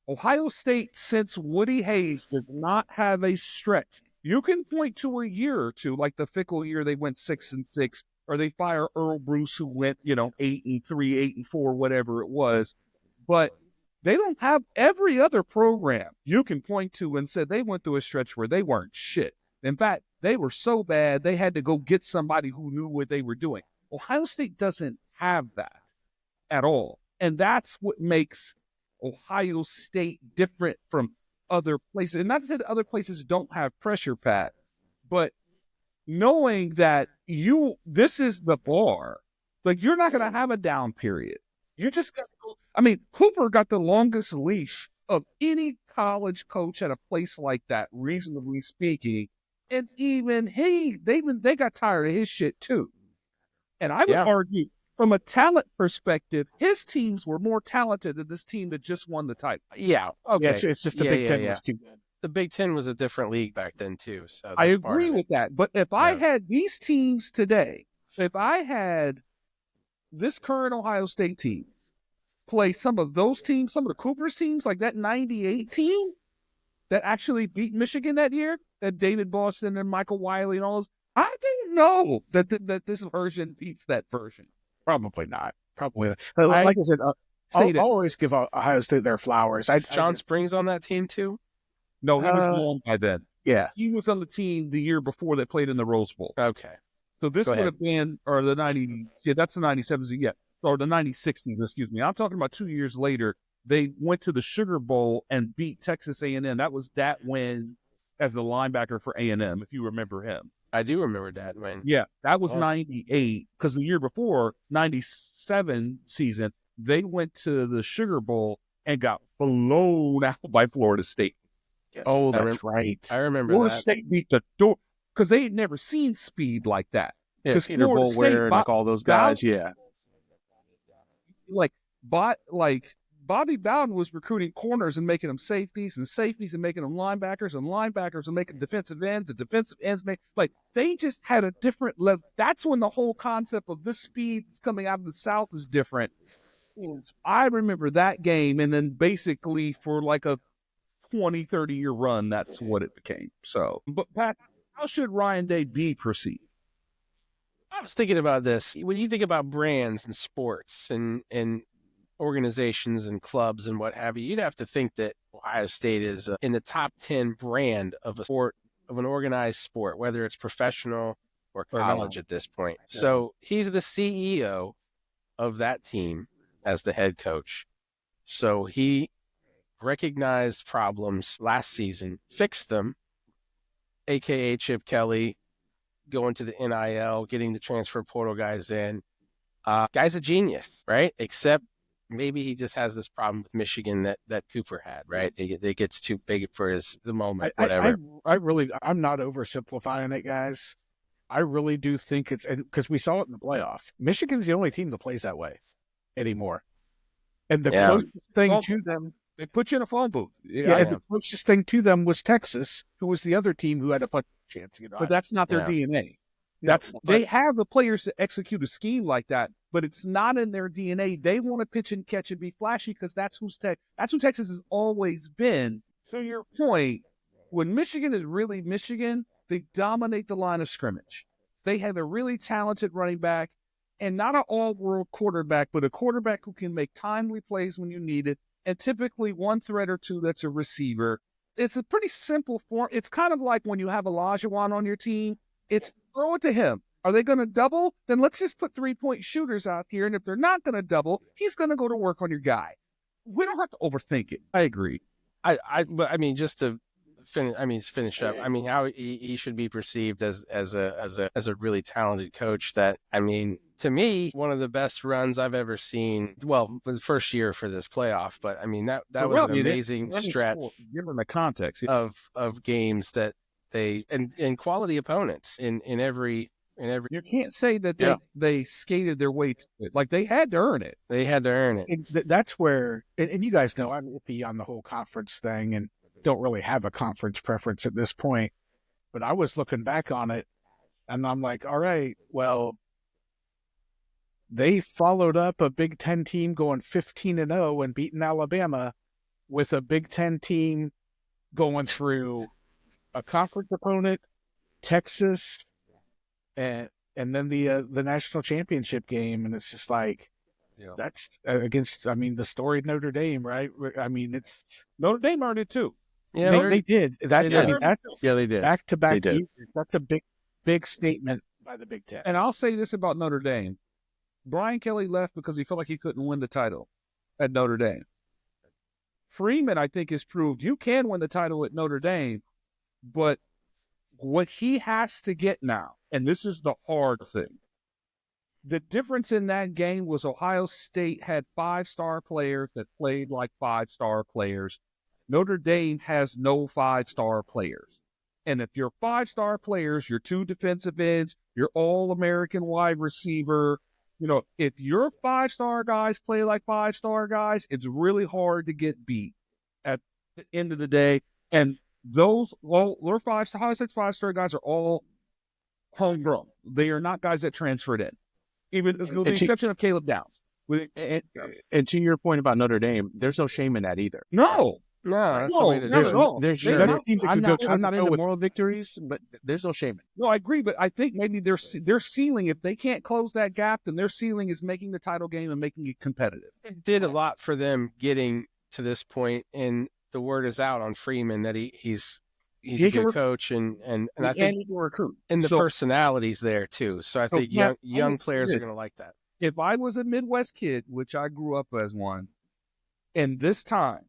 Ohio State, since Woody Hayes, did not have a stretch. You can point to a year or two, like the Fickle year they went 6-6, or they fire Earl Bruce who went 8-3, 8-4, whatever it was. But they don't have every other program you can point to and said they went through a stretch where they weren't shit. In fact, they were so bad they had to go get somebody who knew what they were doing. Ohio State doesn't have that at all, and that's what makes Ohio State different from other places. And not to say that other places don't have pressure, Pat, but knowing that this is the bar, like you're not going to have a down period. You just got to go. I mean, Hooper got the longest leash of any college coach at a place like that, reasonably speaking. And even they got tired of his shit too. And I would argue, from a talent perspective, his teams were more talented than this team that just won the title. Yeah. Okay. Yeah, it's just the Big Ten was too good. The Big Ten was a different league back then too. So I agree with that. But if I had these teams today, if I had this current Ohio State team play some of those teams, some of the Cooper's teams, like that 98 team that actually beat Michigan that year, that David Boston and Michael Wiley and all those, I don't know that this version beats that version. Probably not. Probably not. But like I said, I'll always give Ohio State their flowers. John Springs on that team too? No, he was gone by then. Yeah. He was on the team the year before they played in the Rose Bowl. Okay. So this would have been, or the 90, that's the 97s, or the 96s, excuse me. I'm talking about 2 years later. They went to the Sugar Bowl and beat Texas A&M. That was that win as the linebacker for A&M, if you remember him. I do remember that win. Yeah, that was 98, because the year before, 97 season, they went to the Sugar Bowl and got blown out by Florida State. Yes. Oh, that's right. I remember Florida that. State beat the door, because they had never seen speed like that. Yeah, Peter Boulware and like all those guys, Like Bobby Bowden was recruiting corners and making them safeties and making them linebackers and linebackers and making defensive ends and defensive ends they just had a different level. That's when the whole concept of this speed that's coming out of the South is different. I remember that game, and then basically for like a 20, 30-year run, that's what it became. So, but Pat, how should Ryan Day be perceived? I was thinking about this. When you think about brands and sports and organizations and clubs and what have you, you'd have to think that Ohio State is in the top 10 brand of a sport, of an organized sport, whether it's professional or college at this point. Yeah. So he's the CEO of that team as the head coach. So he recognized problems last season, fixed them, aka Chip Kelly, going to the NIL, getting the transfer portal guys in. Guy's a genius, right? Except maybe he just has this problem with Michigan that Cooper had, right? It gets too big for the moment, whatever. I'm not oversimplifying it, guys. I really do think it's, because we saw it in the playoff. Michigan's the only team that plays that way anymore. And the closest thing to them, they put you in a phone booth. The closest thing to them was Texas, who was the other team who had a punch chance. But that's not their DNA. They have the players to execute a scheme like that, but it's not in their DNA. They want to pitch and catch and be flashy because that's who Texas has always been. To your point, when Michigan is really Michigan, they dominate the line of scrimmage. They have a really talented running back, and not an all-world quarterback, but a quarterback who can make timely plays when you need it, and typically one threat or two that's a receiver. It's a pretty simple form. It's kind of like when you have Olajuwon on your team. It's throw it to him. Are they going to double? Then let's just put 3-point shooters out here, and if they're not going to double, he's going to go to work on your guy. We don't have to overthink it. I agree. I mean, just to finish up. I mean, how he should be perceived as a really talented coach. That, I mean, to me, one of the best runs I've ever seen. Well, the first year for this playoff, but I mean that was an amazing stretch. Given the context of games that they and quality opponents in every. You can't say that they skated their way to it. Like, they had to earn it. They had to earn it. And that's where, and you guys know I'm iffy on the whole conference thing and don't really have a conference preference at this point. But I was looking back on it. And I'm like, all right, well, they followed up a Big Ten team going 15-0 and beating Alabama with a Big Ten team going through a conference opponent, Texas, and then the national championship game, and it's just like that's against. I mean, the storied Notre Dame, right? I mean, it's Notre Dame earned it too. Yeah, they did that. They I did. mean, that's Yeah, they did. back-to-back They did. years. That's a big statement by the Big Ten. And I'll say this about Notre Dame. Brian Kelly left because he felt like he couldn't win the title at Notre Dame. Freeman, I think, has proved you can win the title at Notre Dame, but what he has to get now, and this is the hard thing, the difference in that game was Ohio State had 5-star players that played like 5-star players. Notre Dame has no 5-star players. And if you're 5-star players, you're 2 defensive ends, you're all-American wide receiver. You know, if your 5-star guys play like 5-star guys, it's really hard to get beat at the end of the day. And those, well, their 5-star, Ohio State's 5-star guys are all homegrown. They are not guys that transferred in, even with the exception of Caleb Downs. And to your point about Notre Dame, there's no shame in that either. No, that's the way to do There's, it. no. there's, They're there- not- I'm not into moral victories, but there's no shame in it. No, I agree, but I think maybe their ceiling, if they can't close that gap, then their ceiling is making the title game and making it competitive. It did a lot for them getting to this point, and the word is out on Freeman that he's He a can good coach, and I think he can recruit. and the So, personalities there too. So I think Pat, young would say players are this. going to like that. if I was a Midwest kid, which I grew up as one, in this time,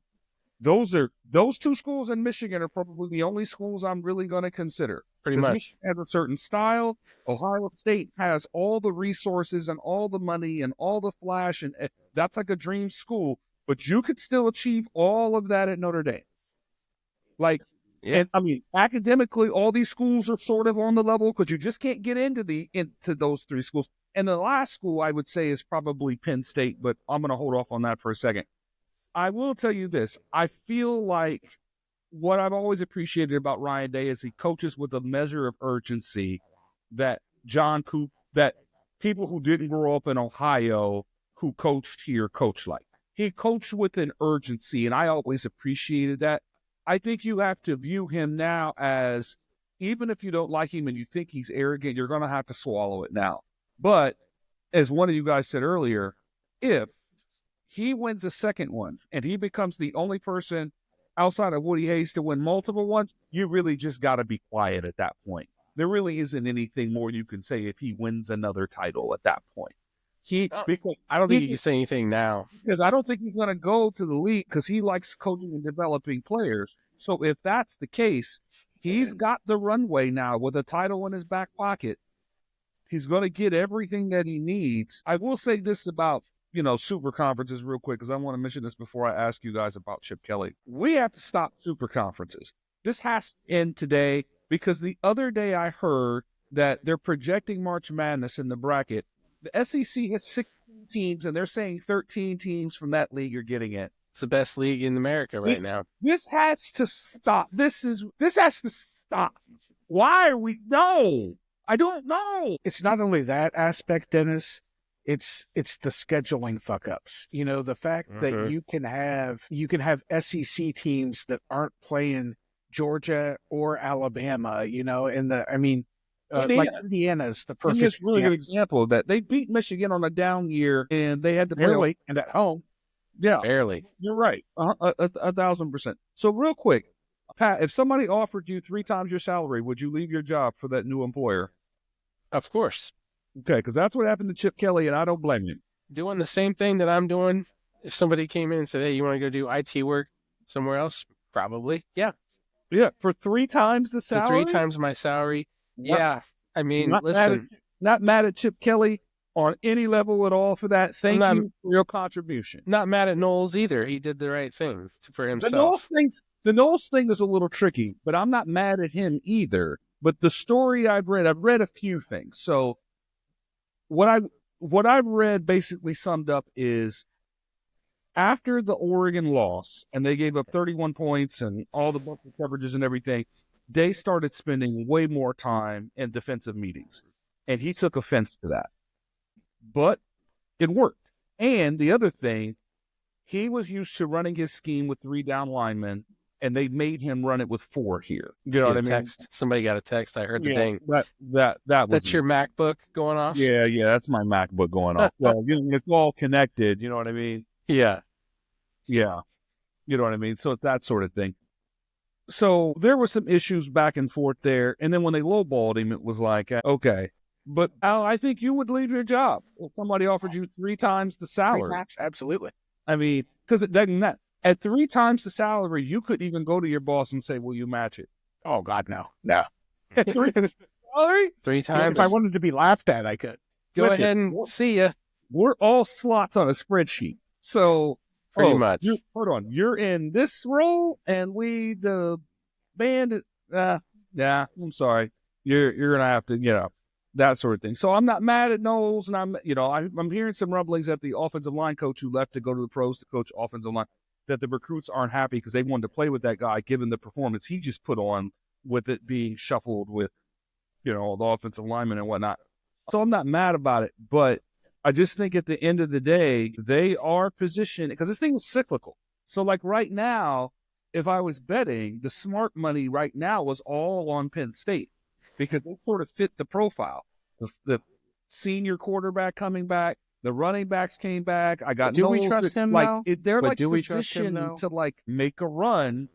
those 2 schools in Michigan are probably the only schools I'm really going to consider. Pretty 'Cause much. Michigan has a certain style. Ohio State has all the resources and all the money and all the flash, and that's like a dream school. But you could still achieve all of that at Notre Dame. Like, Yeah. and I mean, academically, all these schools are sort of on the level because you just can't get into those 3 schools. And the last school I would say is probably Penn State, but I'm going to hold off on that for a second. I will tell you this. I feel like what I've always appreciated about Ryan Day is he coaches with a measure of urgency that that people who didn't grow up in Ohio who coached here coach like. He coached with an urgency, and I always appreciated that. I think you have to view him now as, even if you don't like him and you think he's arrogant, you're going to have to swallow it now. But as one of you guys said earlier, if he wins a second one and he becomes the only person outside of Woody Hayes to win multiple ones, you really just got to be quiet at that point. There really isn't anything more you can say if he wins another title at that point. Because I don't think you can say anything now. Because I don't think he's going to go to the league because he likes coaching and developing players. So if that's the case, he's got the runway now with a title in his back pocket. He's going to get everything that he needs. I will say this about, super conferences real quick, because I want to mention this before I ask you guys about Chip Kelly. We have to stop super conferences. This has to end today, because the other day I heard that they're projecting March Madness in the bracket. The SEC has 16 teams, and they're saying 13 teams from that league are getting it. It's the best league in America right now. This has to stop. This has to stop. Why are we? No, I don't know. It's not only that aspect, Dennis. It's the scheduling fuck ups. The fact that you can have SEC teams that aren't playing Georgia or Alabama. Like Indiana's the perfect. It's really good example of that. They beat Michigan on a down year, and they had to play barely and at home. Yeah, Barely. You're right, 1,000%. So real quick, Pat, if somebody offered you 3 times your salary, would you leave your job for that new employer? Of course. Okay, because that's what happened to Chip Kelly, and I don't blame him. Doing the same thing that I'm doing. If somebody came in and said, "Hey, you want to go do IT work somewhere else?" Probably. Yeah. Yeah, for 3 times the So salary. 3 times my salary. Not- Yeah. I mean, not listen. Not mad at Chip Kelly on any level at all for that. Thank not- you for your contribution. Not mad at Knowles either. He did the right thing for The Knowles thing is a little tricky, but I'm not mad at him either. But the story I've read a few things. So what I've read basically summed up is, after the Oregon loss, and they gave up 31 points and all the bucket coverages and everything, they started spending way more time in defensive meetings. And he took offense to that. But it worked. And the other thing, he was used to running his scheme with 3 down linemen, and they made him run it with 4 here. You know what I mean? Text. Somebody got a text. I heard the ding. That was That's your MacBook going off? Yeah, that's my MacBook going off. Well, it's all connected. You know what I mean? Yeah. Yeah. You know what I mean? So it's that sort of thing. So there were some issues back and forth there. And then when they lowballed him, it was like, okay, but Al, I think you would leave your job if somebody offered you 3 times the salary. 3 times? Absolutely. I mean, because it doesn't that at 3 times the salary, you could even go to your boss and say, "Will you match it?" Oh God, no. No. 3 3 times. If I wanted to be laughed at, I could. Go ahead and see ya. We're all slots on a spreadsheet, so Pretty much. Hold on, you're in this role, and we the band. Yeah, I'm sorry. You're gonna have to, that sort of thing. So I'm not mad at Knowles, and I'm hearing some rumblings that the offensive line coach who left to go to the pros to coach offensive line, that the recruits aren't happy because they wanted to play with that guy given the performance he just put on with it being shuffled with, the offensive linemen and whatnot. So I'm not mad about it, but I just think at the end of the day, they are positioned because this thing is cyclical. So like right now, if I was betting, the smart money right now was all on Penn State because they sort of fit the profile. The senior quarterback coming back, the running backs came back. I got do we trust him now? They're But like do we trust him, positioned though? to like make a run,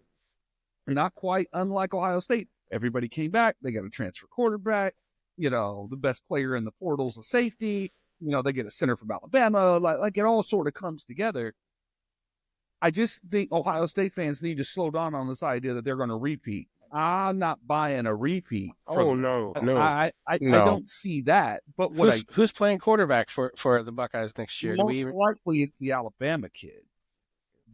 not quite unlike Ohio State. Everybody came back. They got a transfer quarterback. The best player in the portal's a safety. They get a center from Alabama. Like it all sort of comes together. I just think Ohio State fans need to slow down on this idea that they're going to repeat. I'm not buying a repeat. No. I don't see that. But Who's playing quarterback for the Buckeyes next year? Most likely it's the Alabama kid.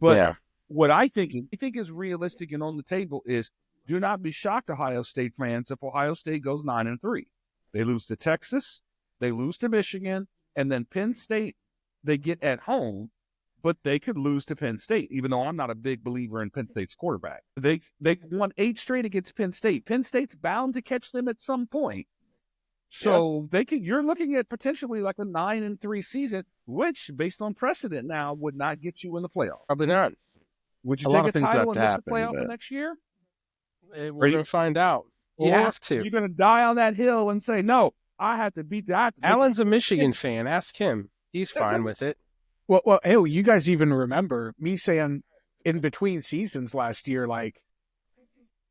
But what I think is realistic and on the table is do not be shocked, Ohio State fans, if Ohio State goes 9-3. They lose to Texas, they lose to Michigan, and then Penn State, they get at home, but they could lose to Penn State, even though I'm not a big believer in Penn State's quarterback. They won 8 straight against Penn State. Penn State's bound to catch them at some point. So you're looking at potentially like a 9-3 season, which, based on precedent now, would not get you in the playoff. Probably not. Would you A lot take of a things title have and to miss the happen, playoff but- for next year? We're going to find out. You Or have to. You're going to die on that hill and say, no, I have to beat that. Alan's a Michigan fan. Ask him. He's fine with it. Well, you guys even remember me saying in between seasons last year, like,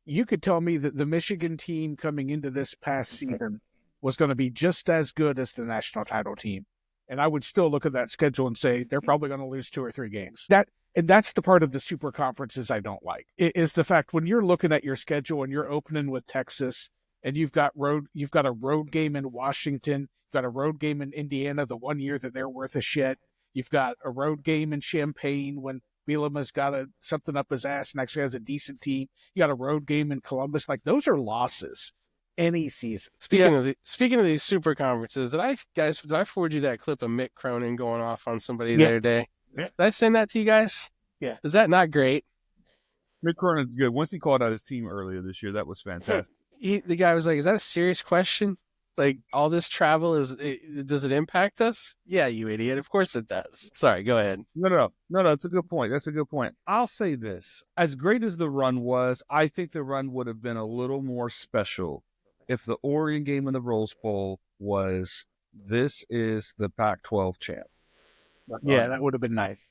you could tell me that the Michigan team coming into this past season was going to be just as good as the national title team. And I would still look at that schedule and say they're probably going to lose 2 or 3 games. And that's the part of the super conferences I don't like, is the fact when you're looking at your schedule and you're opening with Texas and you've got a road game in Washington, you've got a road game in Indiana the one year that they're worth a shit. You've got a road game in Champaign when Bielema's got something up his ass and actually has a decent team. You got a road game in Columbus. Like, those are losses any season. Speaking of these super conferences, did I forward you that clip of Mick Cronin going off on somebody the other day? Yeah. Did I send that to you guys? Yeah. Is that not great? Mick Cronin's good. Once he called out his team earlier this year, that was fantastic. The guy was like, "Is that a serious question? Like, all this travel does it impact us?" Yeah, you idiot. Of course it does. Sorry, go ahead. No. It's a good point. That's a good point. I'll say this. As great as the run was, I think the run would have been a little more special if the Oregon game in the Rose Bowl was, this is the Pac-12 champ. Yeah, that would have been nice.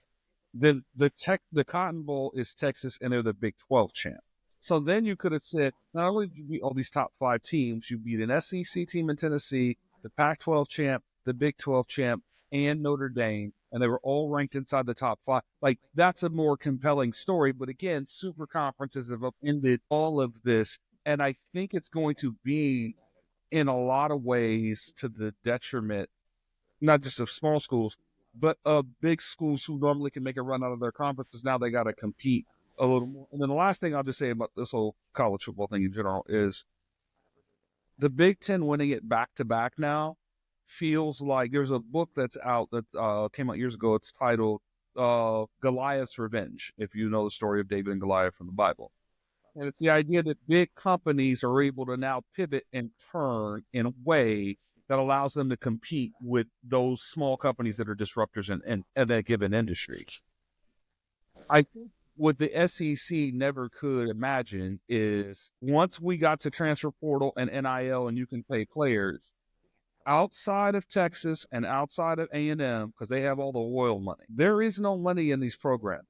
Then the Cotton Bowl is Texas, and they're the Big 12 champ. So then you could have said, not only did you beat all these top 5 teams, you beat an SEC team in Tennessee, the Pac-12 champ, the Big 12 champ, and Notre Dame, and they were all ranked inside the top 5. Like, that's a more compelling story. But again, super conferences have upended all of this, and I think it's going to be, in a lot of ways, to the detriment, not just of small schools, but big schools who normally can make a run out of their conferences. Now they got to compete a little more. And then the last thing I'll just say about this whole college football thing in general is the Big Ten winning it back-to-back now feels like, there's a book that's out that came out years ago. It's titled Goliath's Revenge, if you know the story of David and Goliath from the Bible. And it's the idea that big companies are able to now pivot and turn in a way that allows them to compete with those small companies that are disruptors in a given industry. I think what the SEC never could imagine is once we got to transfer portal and NIL and you can pay players outside of Texas and outside of A&M, because they have all the oil money, there is no money in these programs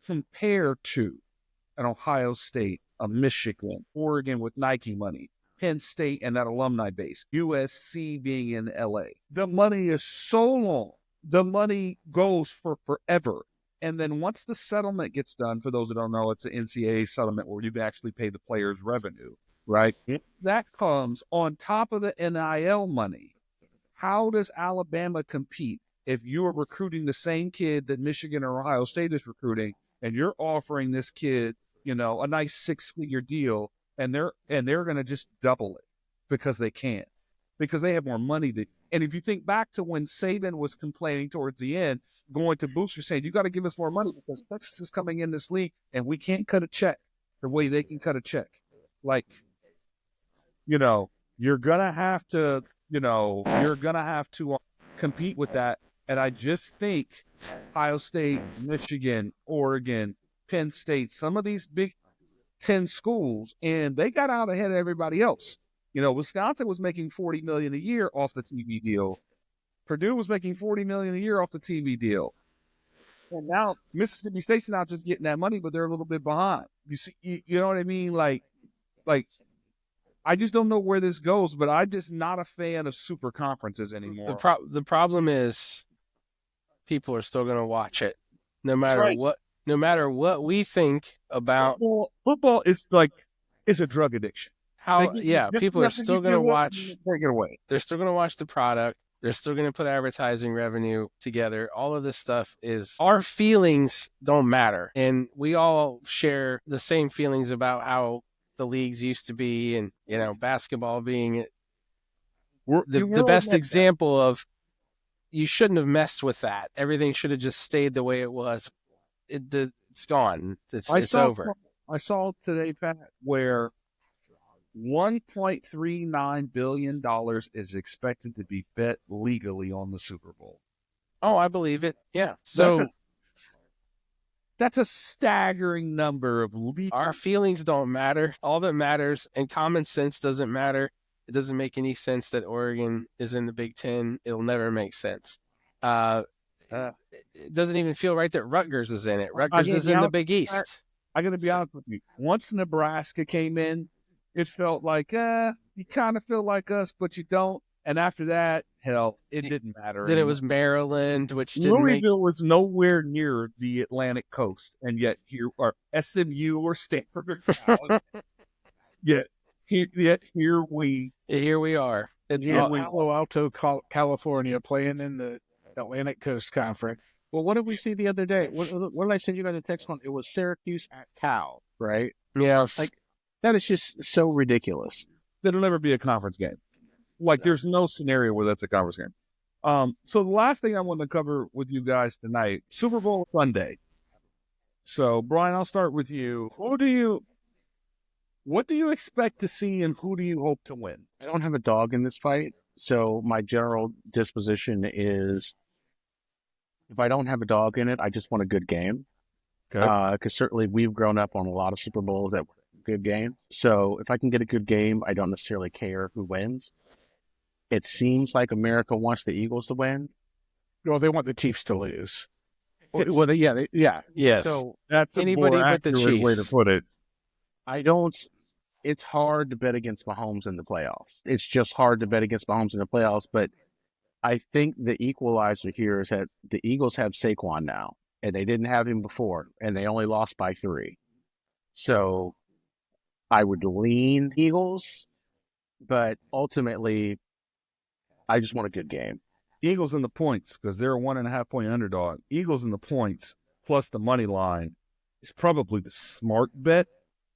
compared to an Ohio State, a Michigan, Oregon with Nike money, Penn State and that alumni base, USC being in LA. The money is so long. The money goes for forever. And then once the settlement gets done, for those that don't know, it's an NCAA settlement where you can actually pay the players revenue, right? That comes on top of the NIL money. How does Alabama compete if you're recruiting the same kid that Michigan or Ohio State is recruiting, and you're offering this kid, a nice 6-figure deal, and they're going to just double it because they can, because they have more money than. And if you think back to when Saban was complaining towards the end, going to Booster saying, you got to give us more money because Texas is coming in this league and we can't cut a check the way they can cut a check. Like, you're going to have to, compete with that. And I just think Ohio State, Michigan, Oregon, Penn State, some of these Big Ten schools, and they got out ahead of everybody else. Wisconsin was making $40 million a year off the TV deal. Purdue was making $40 million a year off the TV deal. And now Mississippi State's not just getting that money, but they're a little bit behind. You see, you know what I mean? Like, I just don't know where this goes, but I'm just not a fan of super conferences anymore. The problem is people are still going to watch it no matter what. No matter what we think about football is like it's a drug addiction. People are still going to watch. Take it away. They're still going to watch the product. They're still going to put advertising revenue together. All of this stuff is our feelings don't matter, and we all share the same feelings about how the leagues used to be, and basketball being the best example of you shouldn't have messed with that. Everything should have just stayed the way it was. It's gone. It's over. I saw today, Pat, where $1.39 billion is expected to be bet legally on the Super Bowl. Oh, I believe it. Yeah. So that's a staggering number of our feelings don't matter. All that matters, and common sense doesn't matter. It doesn't make any sense that Oregon is in the Big Ten. It'll never make sense. It doesn't even feel right that Rutgers is in it. Rutgers is in the Big East. I got to be honest with you. Once Nebraska came in, it felt like, you kind of feel like us, but you don't. And after that, hell, it didn't matter. Then it was Maryland, which didn't Louisville was nowhere near the Atlantic coast, and yet here are SMU or Stanford. Yet here we are. Palo Alto, California, playing in the Atlantic Coast Conference. Well, what did we see the other day? What did I send you guys a text on? It was Syracuse at Cal, right? Yeah. Like, that is just so ridiculous. That'll never be a conference game. Like, there's no scenario where that's a conference game. So the last thing I want to cover with you guys tonight, Super Bowl Sunday. So, Brian, I'll start with you. What do you expect to see, and who do you hope to win? I don't have a dog in this fight, so my general disposition is if I don't have a dog in it, I just want a good game. Okay. Because certainly we've grown up on a lot of Super Bowls that were good games. So if I can get a good game, I don't necessarily care who wins. It seems like America wants the Eagles to win. Well, they want the Chiefs to lose. Well, yeah. Yes. So that's anybody but the Chiefs way to put it. It's hard to bet against Mahomes in the playoffs. It's just hard to bet against Mahomes in the playoffs. But I think the equalizer here is that the Eagles have Saquon now, and they didn't have him before, and they only lost by 3. So I would lean Eagles, but ultimately, I just want a good game. Eagles in the points, because they're a 1.5 point underdog. Eagles in the points plus the money line is probably the smart bet,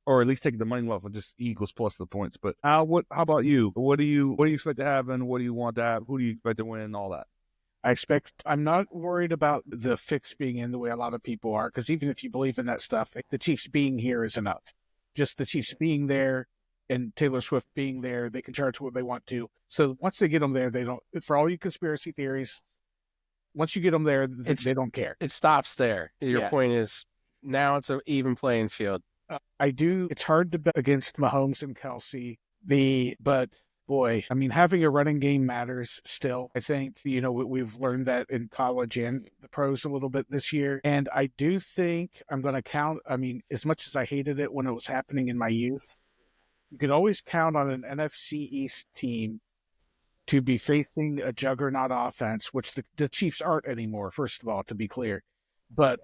or at least taking the money line for just Eagles plus the points. But Al, how about you? What do you expect to happen? What do you want to have? Who do you expect to win? All that. I'm not worried about the fix being in the way a lot of people are, because even if you believe in that stuff, the Chiefs being here is enough. just the Chiefs being there and Taylor Swift being there, they can charge what they want to. So once they get them there, they don't. For all you conspiracy theories, once you get them there, they don't care. It stops there. Your point is now it's an even playing field. I do. It's hard to bet against Mahomes and Kelsey. But boy, I mean, having a running game matters still. I think, we've learned that in college and the pros a little bit this year. And I do think I'm going to count. I mean, as much as I hated it when it was happening in my youth, you could always count on an NFC East team to be facing a juggernaut offense, which the Chiefs aren't anymore, first of all, to be clear. But,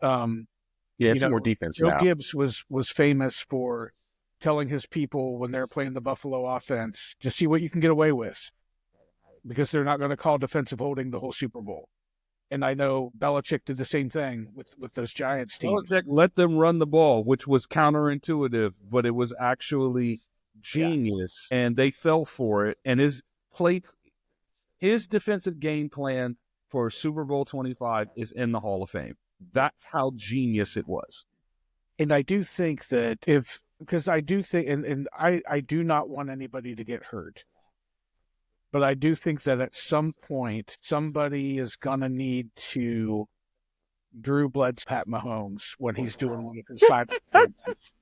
it's more defense Joe now. Gibbs was famous for telling his people when they're playing the Buffalo offense, just see what you can get away with, because they're not going to call defensive holding the whole Super Bowl. And I know Belichick did the same thing with those Giants teams. Belichick let them run the ball, which was counterintuitive, but it was actually genius, and they fell for it. And his defensive game plan for Super Bowl 25 is in the Hall of Fame. That's how genius it was. And I do think that because I do think, and I do not want anybody to get hurt, but I do think that at some point, somebody is going to need to Drew Bled's Pat Mahomes when he's doing one of his side performances.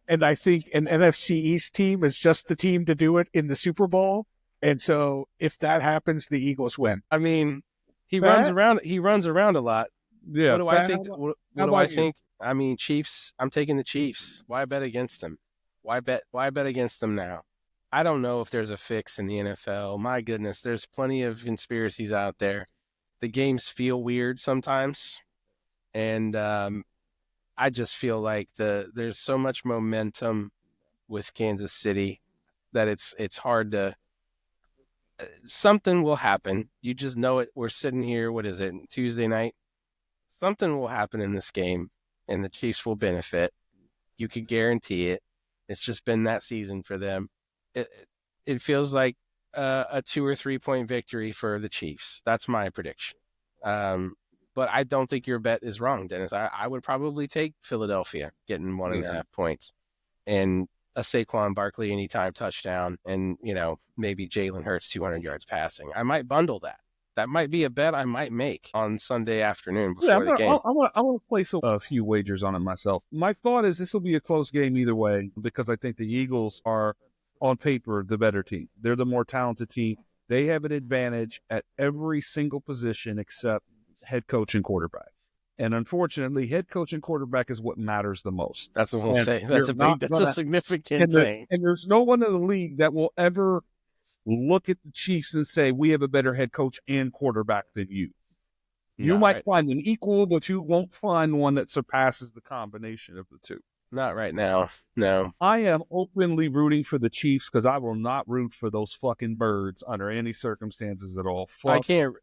And I think an NFC East team is just the team to do it in the Super Bowl. And so if that happens, the Eagles win. I mean, he runs around a lot. Yeah. What do I think? What do I think? I mean, Chiefs. I'm taking the Chiefs. Why bet against them? Why bet against them now? I don't know if there's a fix in the NFL. My goodness, there's plenty of conspiracies out there. The games feel weird sometimes, and I just feel like there's so much momentum with Kansas City that it's hard to. Something will happen. You just know it. We're sitting here. What is it? Tuesday night. Something will happen in this game, and the Chiefs will benefit. You could guarantee it. It's just been that season for them. It feels like a 2 or 3 point victory for the Chiefs. That's my prediction. But I don't think your bet is wrong, Dennis. I would probably take Philadelphia getting 1.5 points and a Saquon Barkley anytime touchdown, and maybe Jalen Hurts 200 yards passing. I might bundle that. That might be a bet I might make on Sunday afternoon before the game. I want to place a few wagers on it myself. My thought is this will be a close game either way, because I think the Eagles are, on paper, the better team. They're the more talented team. They have an advantage at every single position except head coach and quarterback. And unfortunately, head coach and quarterback is what matters the most. That's what we'll say. That's a significant thing. And there's no one in the league that will ever look at the Chiefs and say, we have a better head coach and quarterback than you. You might find an equal, but you won't find one that surpasses the combination of the two. Not right now. No. I am openly rooting for the Chiefs because I will not root for those fucking birds under any circumstances at all. I can't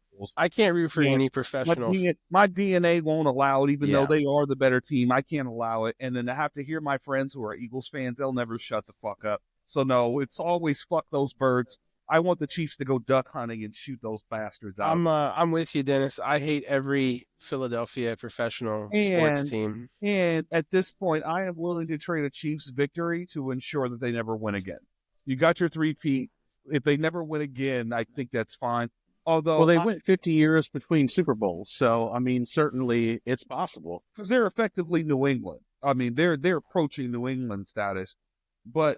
root for any professional. My DNA won't allow it, even though they are the better team. I can't allow it. And then to have to hear my friends who are Eagles fans, they'll never shut the fuck up. So no, it's always fuck those birds. I want the Chiefs to go duck hunting and shoot those bastards out. I'm with you, Dennis. I hate every Philadelphia professional sports team. And at this point, I am willing to trade a Chiefs victory to ensure that they never win again. You got your three-peat. If they never win again, I think that's fine. Although they went 50 years between Super Bowls, so I mean, certainly it's possible because they're effectively New England. I mean, they're approaching New England status, but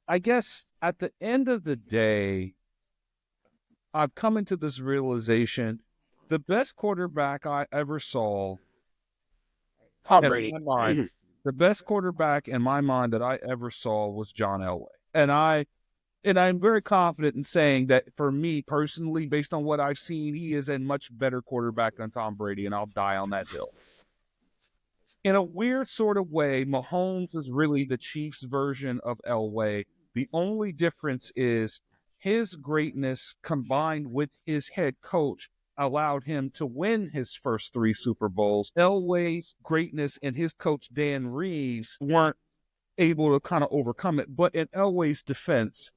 I guess at the end of the day, I've come into this realization: the best quarterback I ever saw, Tom Brady. The best quarterback in my mind that I ever saw was John Elway, and I'm very confident in saying that for me personally, based on what I've seen, he is a much better quarterback than Tom Brady, and I'll die on that hill. In a weird sort of way, Mahomes is really the Chiefs' version of Elway. The only difference is his greatness combined with his head coach allowed him to win his first 3 Super Bowls. Elway's greatness and his coach, Dan Reeves, weren't able to kind of overcome it. But in Elway's defense,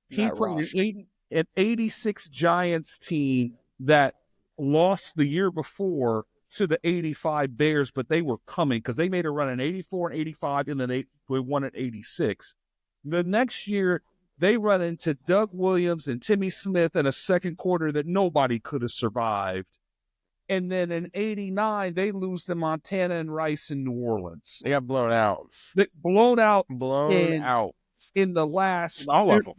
he played an 86 Giants team that lost the year before to the 85 Bears, but they were coming because they made a run in 84 and 85, and then they won in 86. The next year, they run into Doug Williams and Timmy Smith in a second quarter that nobody could have survived. And then in 89, they lose to Montana and Rice in New Orleans. They got blown out. Blown out in the last. All of them.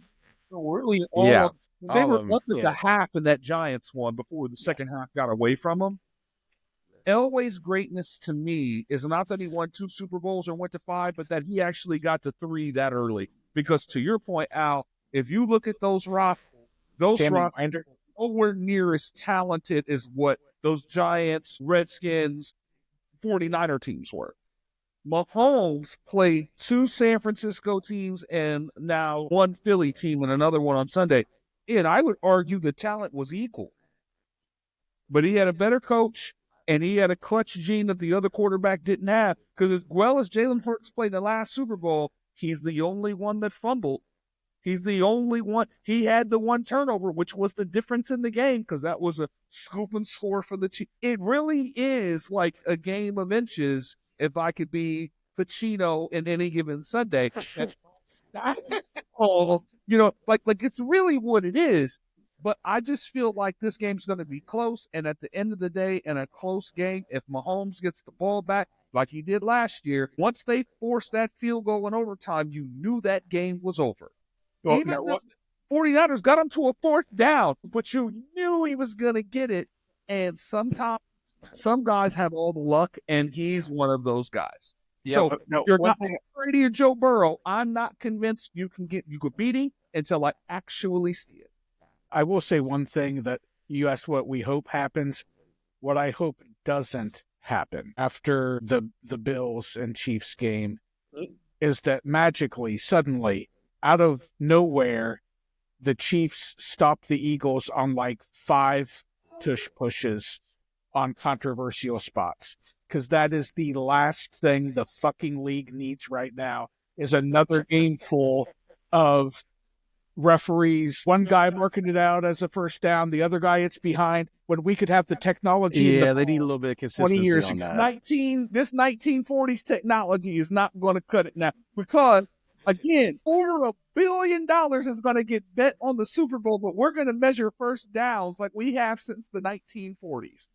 Really, Yeah. They All were of them, up at yeah. the half in that Giants one before the second half got away from them. Elway's greatness to me is not that he won 2 Super Bowls or went to 5, but that he actually got to 3 that early. Because to your point, Al, if you look at those rosters nowhere near as talented as what those Giants, Redskins, 49er teams were. Mahomes played 2 San Francisco teams and now 1 Philly team and another one on Sunday. And I would argue the talent was equal. But he had a better coach, and he had a clutch gene that the other quarterback didn't have. Because as well as Jalen Hurts played the last Super Bowl, he's the only one that fumbled. He's the only one. He had the 1 turnover, which was the difference in the game, because that was a scoop and score for the Chiefs. It really is like a game of inches if I could be Pacino in any given Sunday. Like it's really what it is. But I just feel like this game's going to be close. And at the end of the day, in a close game, if Mahomes gets the ball back like he did last year, once they forced that field goal in overtime, you knew that game was over. Well, Even the 49ers got him to a 4th down, but you knew he was going to get it. And sometimes some guys have all the luck, and he's one of those guys. Yep. So you're not Brady or Joe Burrow. I'm not convinced you could beat him until I actually see it. I will say one thing that you asked what we hope happens. What I hope doesn't happen after the Bills and Chiefs game is that magically, suddenly, out of nowhere, the Chiefs stop the Eagles on like 5 tush pushes on controversial spots. Because that is the last thing the fucking league needs right now, is another game full of referees. One guy marking it out as a first down, the other guy it's behind, when we could have the technology. Yeah, they need a little bit of consistency 20 years on ago. that. This 1940s technology is not going to cut it now, because again, over $1 billion is going to get bet on the Super Bowl, but we're going to measure first downs like we have since the 1940s.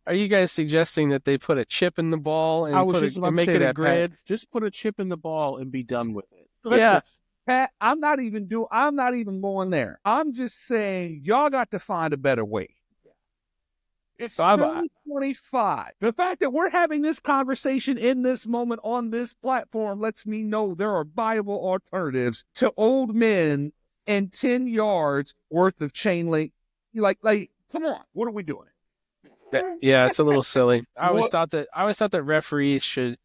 Are you guys suggesting that they put a chip in the ball and make it a grid? Just put a chip in the ball and be done with it. Yeah. Pat, I'm not even going there. I'm just saying y'all got to find a better way. It's 2025. The fact that we're having this conversation in this moment on this platform lets me know there are viable alternatives to old men and 10 yards worth of chain link. Like, come on, what are we doing? Yeah, it's a little silly. I always thought that referees should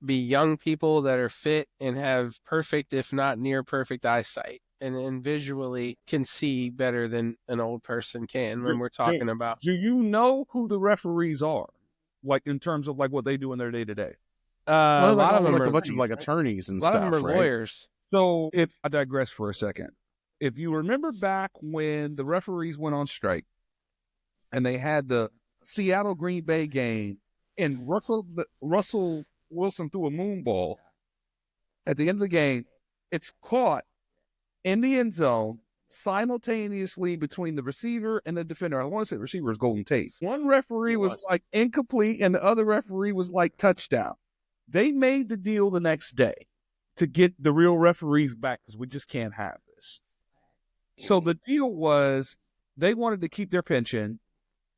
be young people that are fit and have perfect, if not near perfect, eyesight, and visually can see better than an old person can when we're talking about. Do you know who the referees are? Like in terms of like what they do in their day to day? A lot of them are a bunch of like attorneys and a lot stuff. of them are right? lawyers. So if I digress for a second, if you remember back when the referees went on strike and they had the Seattle Green Bay game and Russell Wilson threw a moon ball at the end of the game, it's caught in the end zone simultaneously between the receiver and the defender. I want to say the receiver is Golden Tate. One referee was like incomplete and the other referee was like touchdown. They made the deal the next day to get the real referees back because we just can't have this. So the deal was they wanted to keep their pension,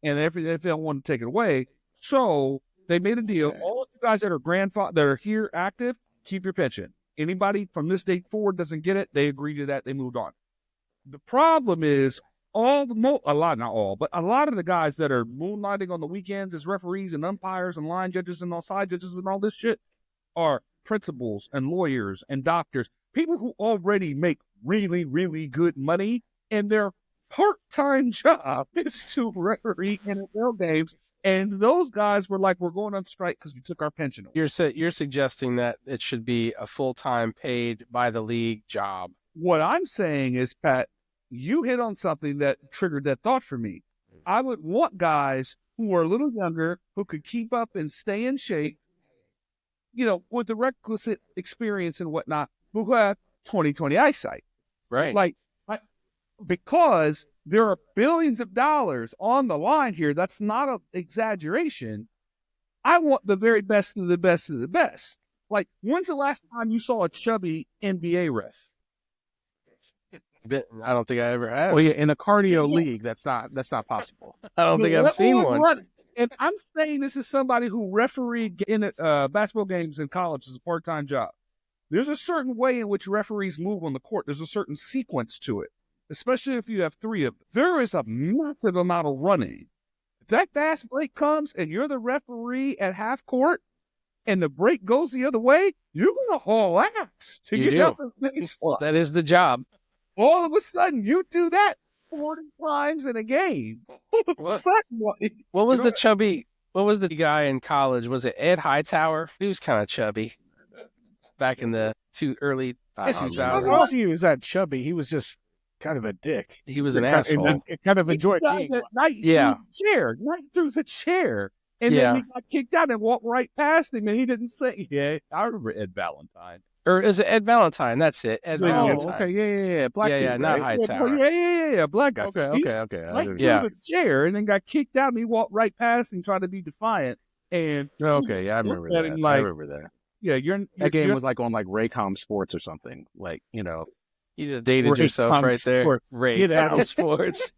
and if they don't want to take it away, so they made a deal. All of you guys that are here active, keep your pension. Anybody from this date forward doesn't get it, they agreed to that. They moved on. The problem is a lot of the guys that are moonlighting on the weekends as referees and umpires and line judges and all side judges and all this shit are principals and lawyers and doctors, people who already make really, really good money, and their part-time job is to referee NFL games. And those guys were like, we're going on strike because we took our pension away. You're suggesting that it should be a full-time paid by the league job. What I'm saying is, Pat, you hit on something that triggered that thought for me. I would want guys who are a little younger, who could keep up and stay in shape, with the requisite experience and whatnot, who have 20/20 eyesight. Right. Like, because there are billions of dollars on the line here. That's not an exaggeration. I want the very best of the best of the best. Like, when's the last time you saw a chubby NBA ref? I don't think I ever have. Well, yeah, in a cardio league, that's not possible. I don't think I've seen one. And I'm saying this is somebody who refereed in basketball games in college as a part-time job. There's a certain way in which referees move on the court. There's a certain sequence to it, especially if you have three of them. There is a massive amount of running. If that fast break comes and you're the referee at half court and the break goes the other way, you're going to haul ass to You get do. out the baseline. That is the job. All of a sudden, you do that 40 times in a game. What? Suddenly, What was the chubby? What was the guy in college? Was it Ed Hightower? He was kind of chubby back in the early I It's don't 2000s. remember. he was that chubby. He was just kind of a dick. He was an Kind- asshole. and kind of enjoyed guy being that one. night Yeah. through the chair. And Yeah. then he got kicked out and walked right past him, and he didn't say, yeah, I remember Ed Valentine. Or is it Ed Valentine? That's it. Ed Oh, Valentine. okay, yeah. Black Yeah, dude, yeah, not right? Hightower. Yeah, black guy. Okay. He's I right do- through Yeah. the chair, and then got kicked out, and he walked right past him, trying to be defiant. And Okay, yeah, I remember looked at that. him I like, remember that. yeah, you're That game you're- was like on like Raycom Sports or something. Like, You just dated Raycom yourself right there. Sports. Ray Get out of Sports.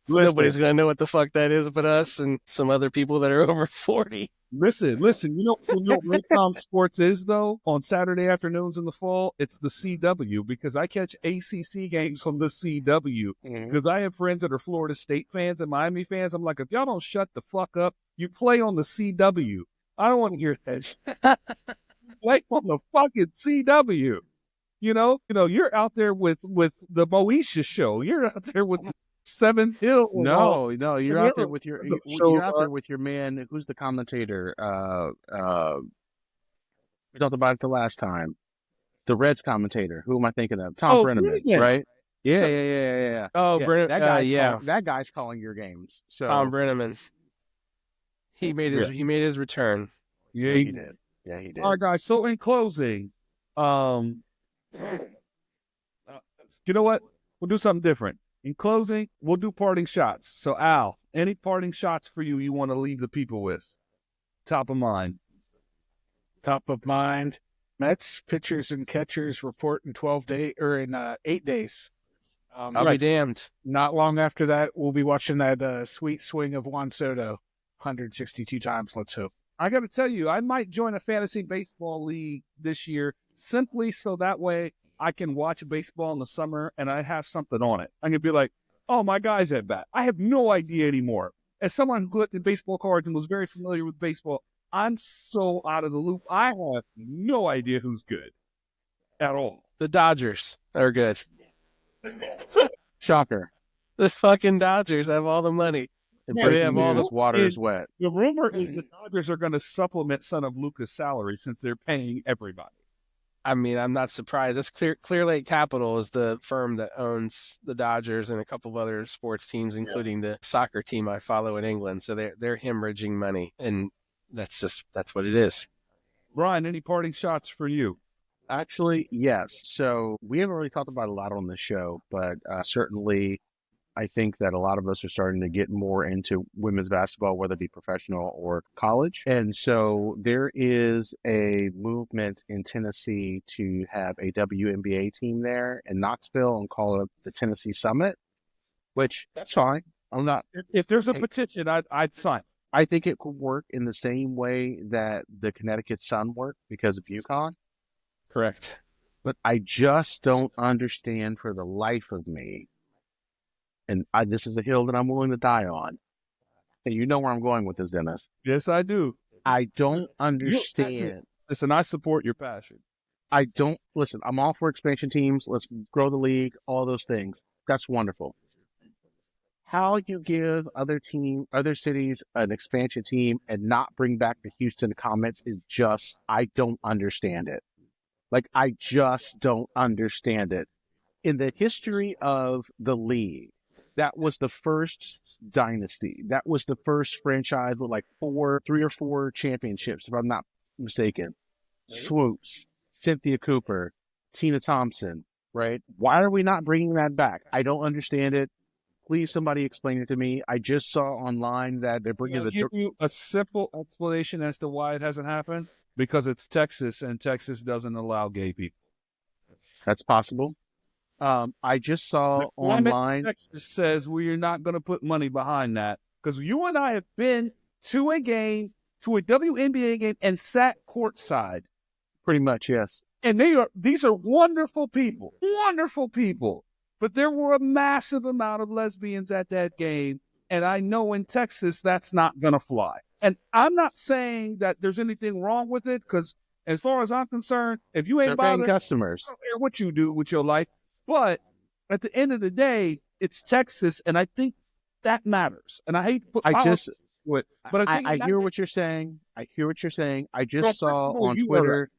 Listen. Nobody's gonna know what the fuck that is but us and some other people that are over 40. Listen. You know what Raycom Sports is, though? On Saturday afternoons in the fall, it's the CW, because I catch ACC games on the CW. Because I have friends that are Florida State fans and Miami fans. I'm like, if y'all don't shut the fuck up, you play on the CW. I don't want to hear that shit. Play on the fucking CW. You're out there with the Moesha show. You're out there with Seventh Hill. and all. No, you're And out there there- with your the you're shows out are- there with your man. Who's the commentator? We talked about it the last time. The Reds commentator. Who am I thinking of? Tom Oh, Brenneman, Brenneman. right? Yeah. Oh, Yeah, Brennan. that guy's Yeah. that guy's calling your games. So Tom Brenneman. He made his return. Yeah, he did. Yeah, he did. All right, guys. So in closing, you know what? We'll do something different. In closing, we'll do parting shots. So Al, any parting shots for you want to leave the people with? Top of mind. Top of mind. Mets pitchers and catchers report in 8 days. I'll be damned. Not long after that, we'll be watching that sweet swing of Juan Soto, 162 times. Let's hope. I got to tell you, I might join a fantasy baseball league this year simply so that way I can watch baseball in the summer and I have something on it. I'm going to be like, oh, my guy's at bat. I have no idea anymore. As someone who collected baseball cards and was very familiar with baseball, I'm so out of the loop. I have no idea who's good at all. The Dodgers are good. Shocker. The fucking Dodgers have all the money. And Yeah, they breaking have all news, the- water is wet. The rumor is the Dodgers are going to supplement some of Luka's salary since they're paying everybody. I mean, I'm not surprised. This Clear Lake Capital is the firm that owns the Dodgers and a couple of other sports teams, including the soccer team I follow in England. So they're hemorrhaging money, and that's what it is. Brian, any parting shots for you? Actually, yes. So we haven't really talked about it a lot on the show, but certainly I think that a lot of us are starting to get more into women's basketball, whether it be professional or college. And so there is a movement in Tennessee to have a WNBA team there in Knoxville and call it the Tennessee Summit, which that's fine. I'm not. If there's a petition, I'd sign. I think it could work in the same way that the Connecticut Sun worked because of UConn. Correct. But I just don't understand for the life of me. And this is a hill that I'm willing to die on. And you know where I'm going with this, Dennis. Yes, I do. I don't understand. Listen, I support your passion. I don't listen. I'm all for expansion teams. Let's grow the league. All those things. That's wonderful. How you give other cities an expansion team and not bring back the Houston Comets is just, I don't understand it. Like, I just don't understand it. In the history of the league, That was the first dynasty. That was the first franchise with like 3 or 4 championships, if I'm not mistaken. Swoops, Cynthia Cooper, Tina Thompson, right? Why are we not bringing that back? I don't understand it. Please, somebody explain it to me. I just saw online that they're bringing I'll give you a simple explanation as to why it hasn't happened. Because it's Texas, and Texas doesn't allow gay people. That's possible. I just saw online. Texas says we're not going to put money behind that because you and I have been to a game, to a WNBA game, and sat courtside. Pretty much, yes. And these are wonderful people, but there were a massive amount of lesbians at that game. And I know in Texas, that's not going to fly. And I'm not saying that there's anything wrong with it, because as far as I'm concerned, if you ain't bothered, customers, I don't care what you do with your life. But at the end of the day, it's Texas, and I think that matters. And I hate to put politics into it, but I hear what you're saying. I hear what you're saying. I just saw on Twitter.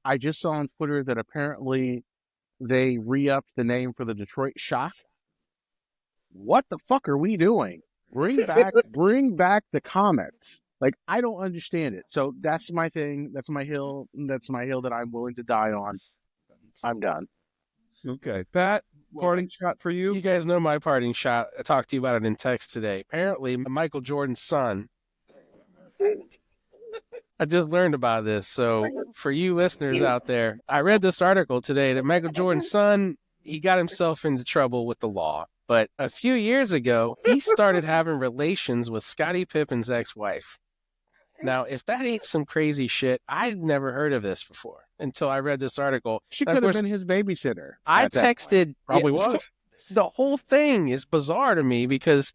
I just saw on Twitter that apparently they re-upped the name for the Detroit Shock. What the fuck are we doing? Bring back the Comets. Like, I don't understand it. So that's my thing. That's my hill. That's my hill that I'm willing to die on. I'm done. Okay. Pat, parting shot for you? You guys know my parting shot. I talked to you about it in text today. Apparently, Michael Jordan's son. I just learned about this. So for you listeners out there, I read this article today that Michael Jordan's son, he got himself into trouble with the law. But a few years ago, he started having relations with Scottie Pippen's ex-wife. Now, if that ain't some crazy shit, I've never heard of this before until I read this article. She could have been his babysitter. I texted. Probably was. The whole thing is bizarre to me because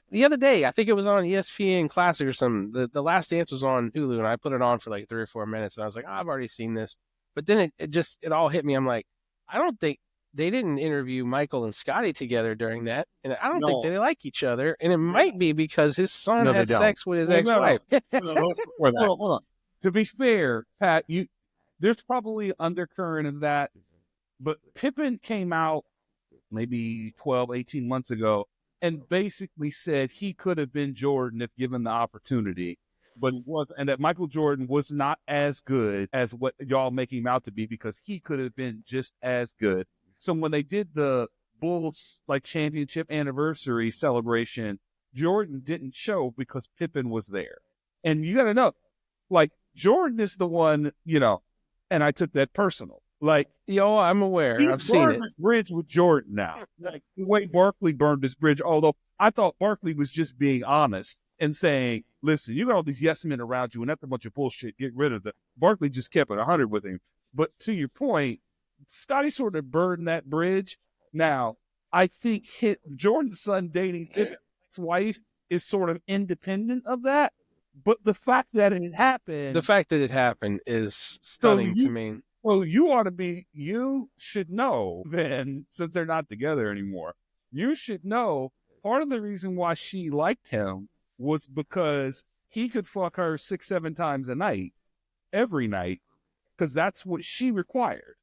the other day, I think it was on ESPN Classic or something. The Last Dance was on Hulu, and I put it on for like 3 or 4 minutes, and I was like, I've already seen this. But then it all hit me. I'm like, I don't think they didn't interview Michael and Scottie together during that, and I don't think they like each other. And it might be because his son had sex with his ex-wife. Hold on. To be fair, Pat, there's probably undercurrent of that, but Pippen came out maybe 12, 18 months ago and basically said he could have been Jordan if given the opportunity, but it was, and that Michael Jordan was not as good as what y'all make him out to be because he could have been just as good. So when they did the Bulls championship anniversary celebration, Jordan didn't show because Pippen was there. And you got to know, Jordan is the one, and I took that personal. I'm aware. I've seen it. This bridge with Jordan now. The way Barkley burned this bridge, although I thought Barkley was just being honest and saying, listen, you got all these yes men around you and that's a bunch of bullshit. Get rid of them. Barkley just kept it 100 with him. But to your point, Scottie sort of burned that bridge. Now, I think Jordan's son dating his wife is sort of independent of that. But the fact that it happened... The fact that it happened is stunning to me. Well, you should know then, since they're not together anymore, you should know part of the reason why she liked him was because he could fuck her 6-7 times a night, every night, because that's what she required.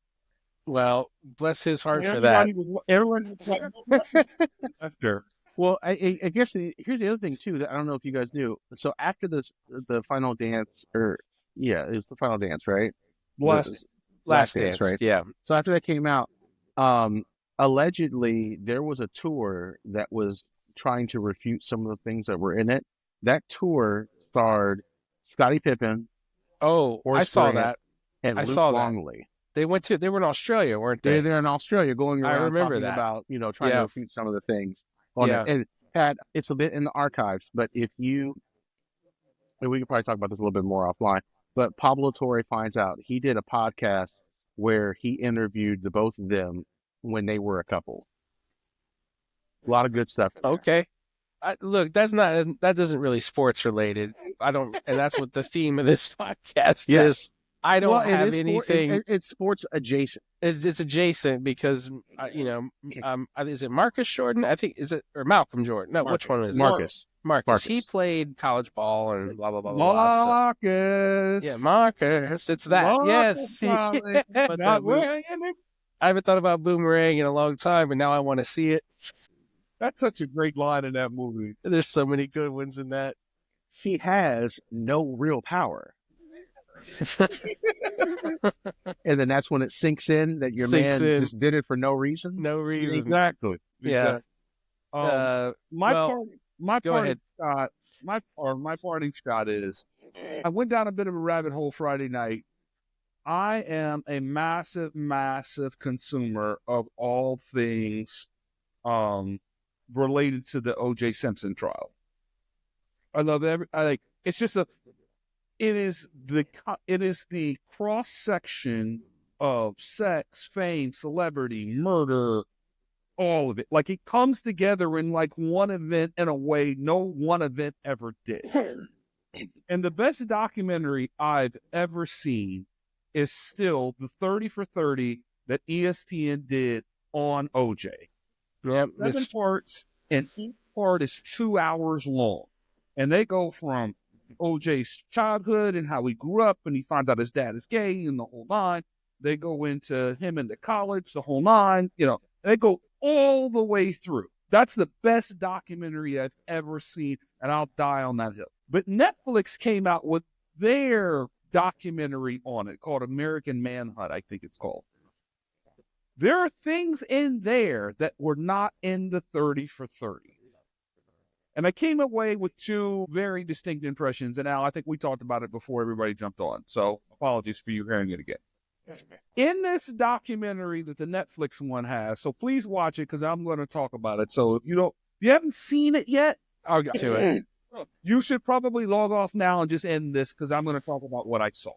Well, bless his heart for that. Everyone after. Well, I guess here's the other thing too that I don't know if you guys knew. So after the final dance, it was the final dance, right? Last dance, right? Yeah. So after that came out, allegedly there was a tour that was trying to refute some of the things that were in it. That tour starred Scottie Pippen. Oh, I saw that. And I Luke saw Longley. They were in Australia, weren't they? They're in Australia going around I remember talking that. about, trying to refute some of the things. And Pat, it's a bit in the archives, but and we could probably talk about this a little bit more offline, but Pablo Torre finds out he did a podcast where he interviewed the both of them when they were a couple. A lot of good stuff. Okay. Look, that doesn't really sports related. And that's what the theme of this podcast is. I don't have anything. It's sports adjacent. It's adjacent because, is it Marcus Jordan? I think, or Malcolm Jordan? No, Marcus. Which one is it? Marcus. He played college ball and blah, blah, blah, blah. Marcus. Yeah, Marcus. It's that. Marcus, Yes. I haven't thought about Boomerang in a long time, but now I want to see it. That's such a great line in that movie. There's so many good ones in that. He has no real power. And then that's when it sinks in that your Sinks man in. just did it for no reason. No reason. Exactly. Yeah. My well, go parting ahead. shot, my parting shot is, I went down a bit of a rabbit hole Friday night. I am a massive, massive consumer of all things related to the O.J. Simpson trial. I love it's just it is the cross section of sex, fame, celebrity, murder, all of it. Like, it comes together in like one event in a way no one event ever did. And the best documentary I've ever seen is still the 30 for 30 that ESPN did on OJ. Yep. 7 parts, and each part is 2 hours long. And they go from OJ's childhood and how he grew up, and he finds out his dad is gay and the whole nine. They go into him into college, the whole nine. They go all the way through. That's the best documentary I've ever seen, and I'll die on that hill. But Netflix came out with their documentary on it called American Manhunt, I think it's called. There are things in there that were not in the 30 for 30. And I came away with two very distinct impressions. And Al, I think we talked about it before everybody jumped on. So apologies for you hearing it again. In this documentary that the Netflix one has, so please watch it because I'm going to talk about it. So if you haven't seen it yet, I'll get to it. You should probably log off now and just end this because I'm going to talk about what I saw.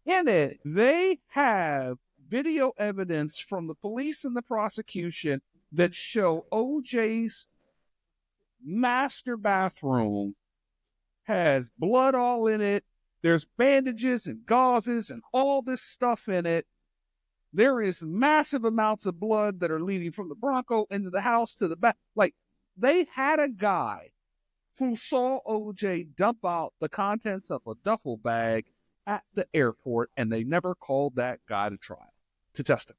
In it, they have video evidence from the police and the prosecution that show OJ's master bathroom has blood all in it. There's bandages and gauzes and all this stuff in it. There is massive amounts of blood that are leading from the Bronco into the house to the back. Like, they had a guy who saw OJ dump out the contents of a duffel bag at the airport, and they never called that guy to trial to testify.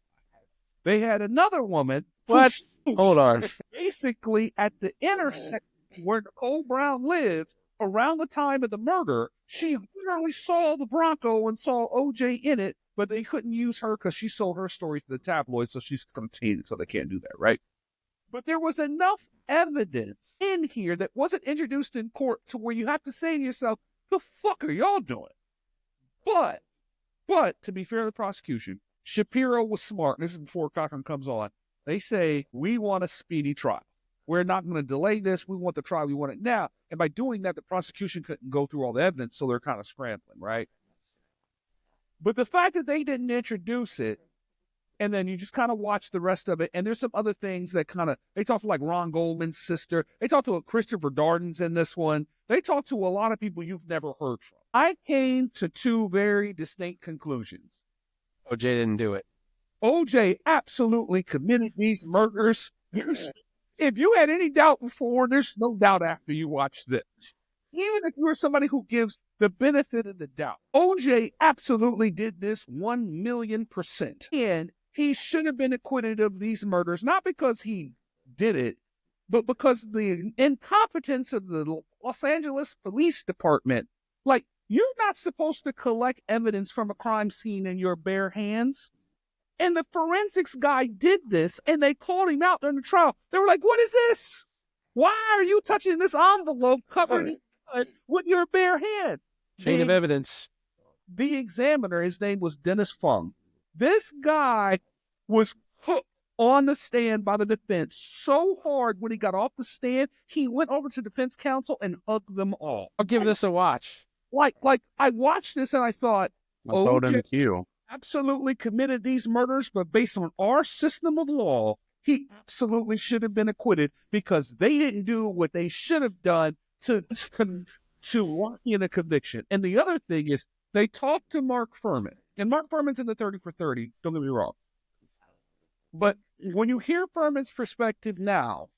They had another woman. What? Hold on. Basically, at the intersection where Nicole Brown lived, around the time of the murder, she literally saw the Bronco and saw OJ in it, but they couldn't use her because she sold her story to the tabloids, so she's contained, so they can't do that, right? But there was enough evidence in here that wasn't introduced in court to where you have to say to yourself, the fuck are y'all doing? But, to be fair to the prosecution, Shapiro was smart, and this is before Cochran comes on. They say, we want a speedy trial. We're not going to delay this. We want the trial. We want it now. And by doing that, the prosecution couldn't go through all the evidence, so they're kind of scrambling, right? But the fact that they didn't introduce it, and then you just kind of watch the rest of it, and there's some other things that they talked to like Ron Goldman's sister. They talked to Christopher Darden's in this one. They talked to a lot of people you've never heard from. I came to two very distinct conclusions. OJ didn't do it. OJ absolutely committed these murders. If you had any doubt before, there's no doubt after you watch this. Even if you're somebody who gives the benefit of the doubt, OJ absolutely did this 1,000,000%. And he should have been acquitted of these murders, not because he did it, but because the incompetence of the Los Angeles Police Department. Like, you're not supposed to collect evidence from a crime scene in your bare hands. And the forensics guy did this, and they called him out during the trial. They were like, what is this? Why are you touching this envelope covered with your bare hand? Chain of evidence. The examiner, his name was Dennis Fung. This guy was hooked on the stand by the defense so hard when he got off the stand, he went over to defense counsel and hugged them all. I'll give this a watch. Like I watched this and I thought, I'll throw it in the queue. Absolutely committed these murders, but based on our system of law, he absolutely should have been acquitted because they didn't do what they should have done to lock in a conviction. And the other thing is, they talked to Mark Furman, and Mark Furman's in the 30 for 30, don't get me wrong. But when you hear Furman's perspective now,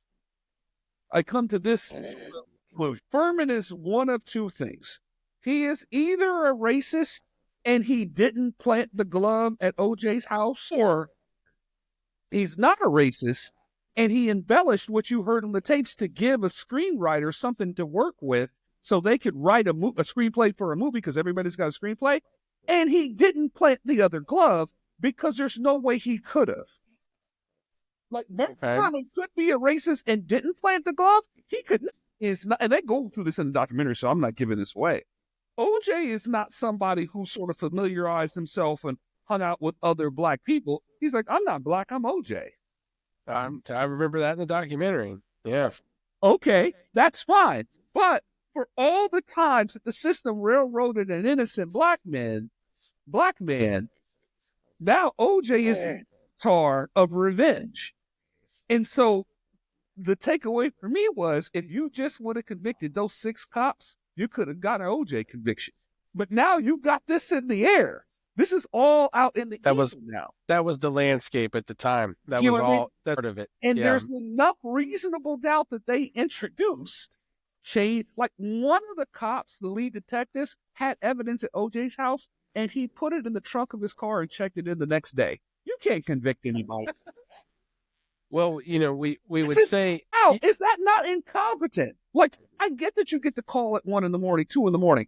I come to this conclusion. Furman is one of two things. He is either a racist and he didn't plant the glove at OJ's house, or he's not a racist And he embellished what you heard on the tapes to give a screenwriter something to work with so they could write a screenplay for a movie because everybody's got a screenplay. And he didn't plant the other glove because there's no way he could have. Like, Mark Conley could be a racist and didn't plant the glove. He couldn't. Is not, and they go through this in the documentary, so I'm not giving this away. OJ is not somebody who sort of familiarized himself and hung out with other black people. He's like, I'm not black, I'm OJ. I remember that in the documentary. Yeah. Okay, that's fine. But for all the times that the system railroaded an innocent black man, now OJ is the tar of revenge. And so the takeaway for me was, if you just would have convicted those 6 cops, you could have got an OJ conviction. But now you got this in the air. This is all out in the ether now. That was the landscape at the time. That was all part of it. And there's enough reasonable doubt that they introduced shade. Like, one of the cops, the lead detectives, had evidence at OJ's house, and he put it in the trunk of his car and checked it in the next day. You can't convict anybody. Well, we would say, how is that not incompetent? Like, I get that you get the call at 1 in the morning, 2 in the morning.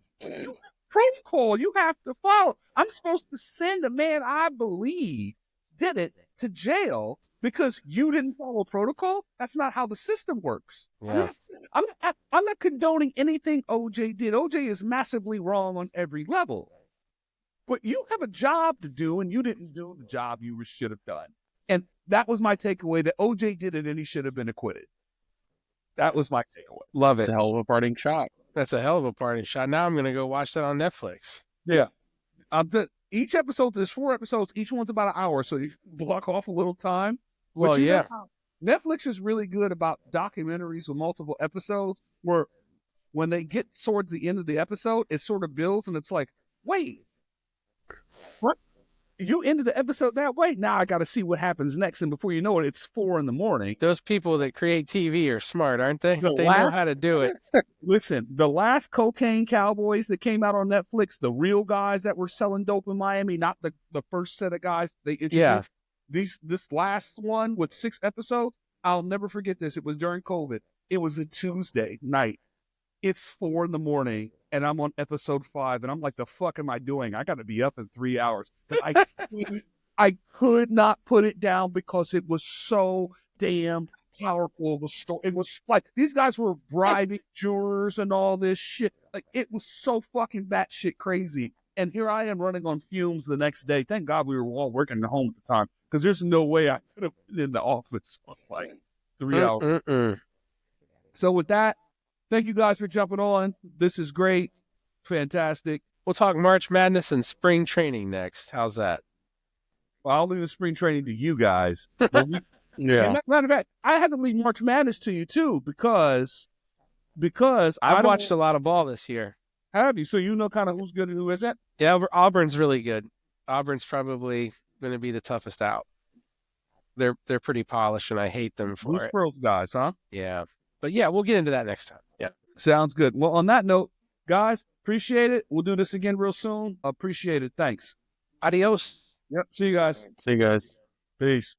Protocol you have to follow. I'm supposed to send a man I believe did it to jail because you didn't follow protocol. That's not how the system works. Yeah. I'm not condoning anything OJ did. OJ is massively wrong on every level. But you have a job to do, and you didn't do the job you should have done. And that was my takeaway, that OJ did it and he should have been acquitted. That was my takeaway. Love it. It's a hell of a parting shot. That's a hell of a parting shot. Now I'm going to go watch that on Netflix. Yeah. Each episode, there's 4 episodes. Each one's about an hour, so you block off a little time. Well, yeah. Netflix is really good about documentaries with multiple episodes where when they get towards the end of the episode, it sort of builds and it's like, wait, what? You ended the episode that way? Now I got to see what happens next. And before you know it, it's 4 in the morning. Those people that create TV are smart, aren't they? They know how to do it. Listen, the last Cocaine Cowboys that came out on Netflix, the real guys that were selling dope in Miami, not the first set of guys they introduced. Yeah. This last one with 6 episodes, I'll never forget this. It was during COVID. It was a Tuesday night. It's 4 in the morning, and I'm on episode 5, and I'm like, the fuck am I doing? I got to be up in 3 hours. I could not put it down because it was so damn powerful. It was like, these guys were bribing jurors and all this shit. Like, it was so fucking batshit crazy. And here I am running on fumes the next day. Thank God we were all working at home at the time, because there's no way I could have been in the office for like 3 hours. So with that, thank you guys for jumping on. This is great. Fantastic. We'll talk March Madness and spring training next. How's that? Well, I'll leave the spring training to you guys. Yeah. Matter of fact, I had to leave March Madness to you too because I've watched a lot of ball this year. Have you? So you know kind of who's good and who isn't? Yeah, Auburn's really good. Auburn's probably going to be the toughest out. They're pretty polished, and I hate them for Bruce it. Pearl's guys, huh? Yeah. But yeah, we'll get into that next time. Yeah. Sounds good. Well, on that note, guys, appreciate it. We'll do this again real soon. Appreciate it. Thanks. Adios. Yep. See you guys. See you guys. Peace.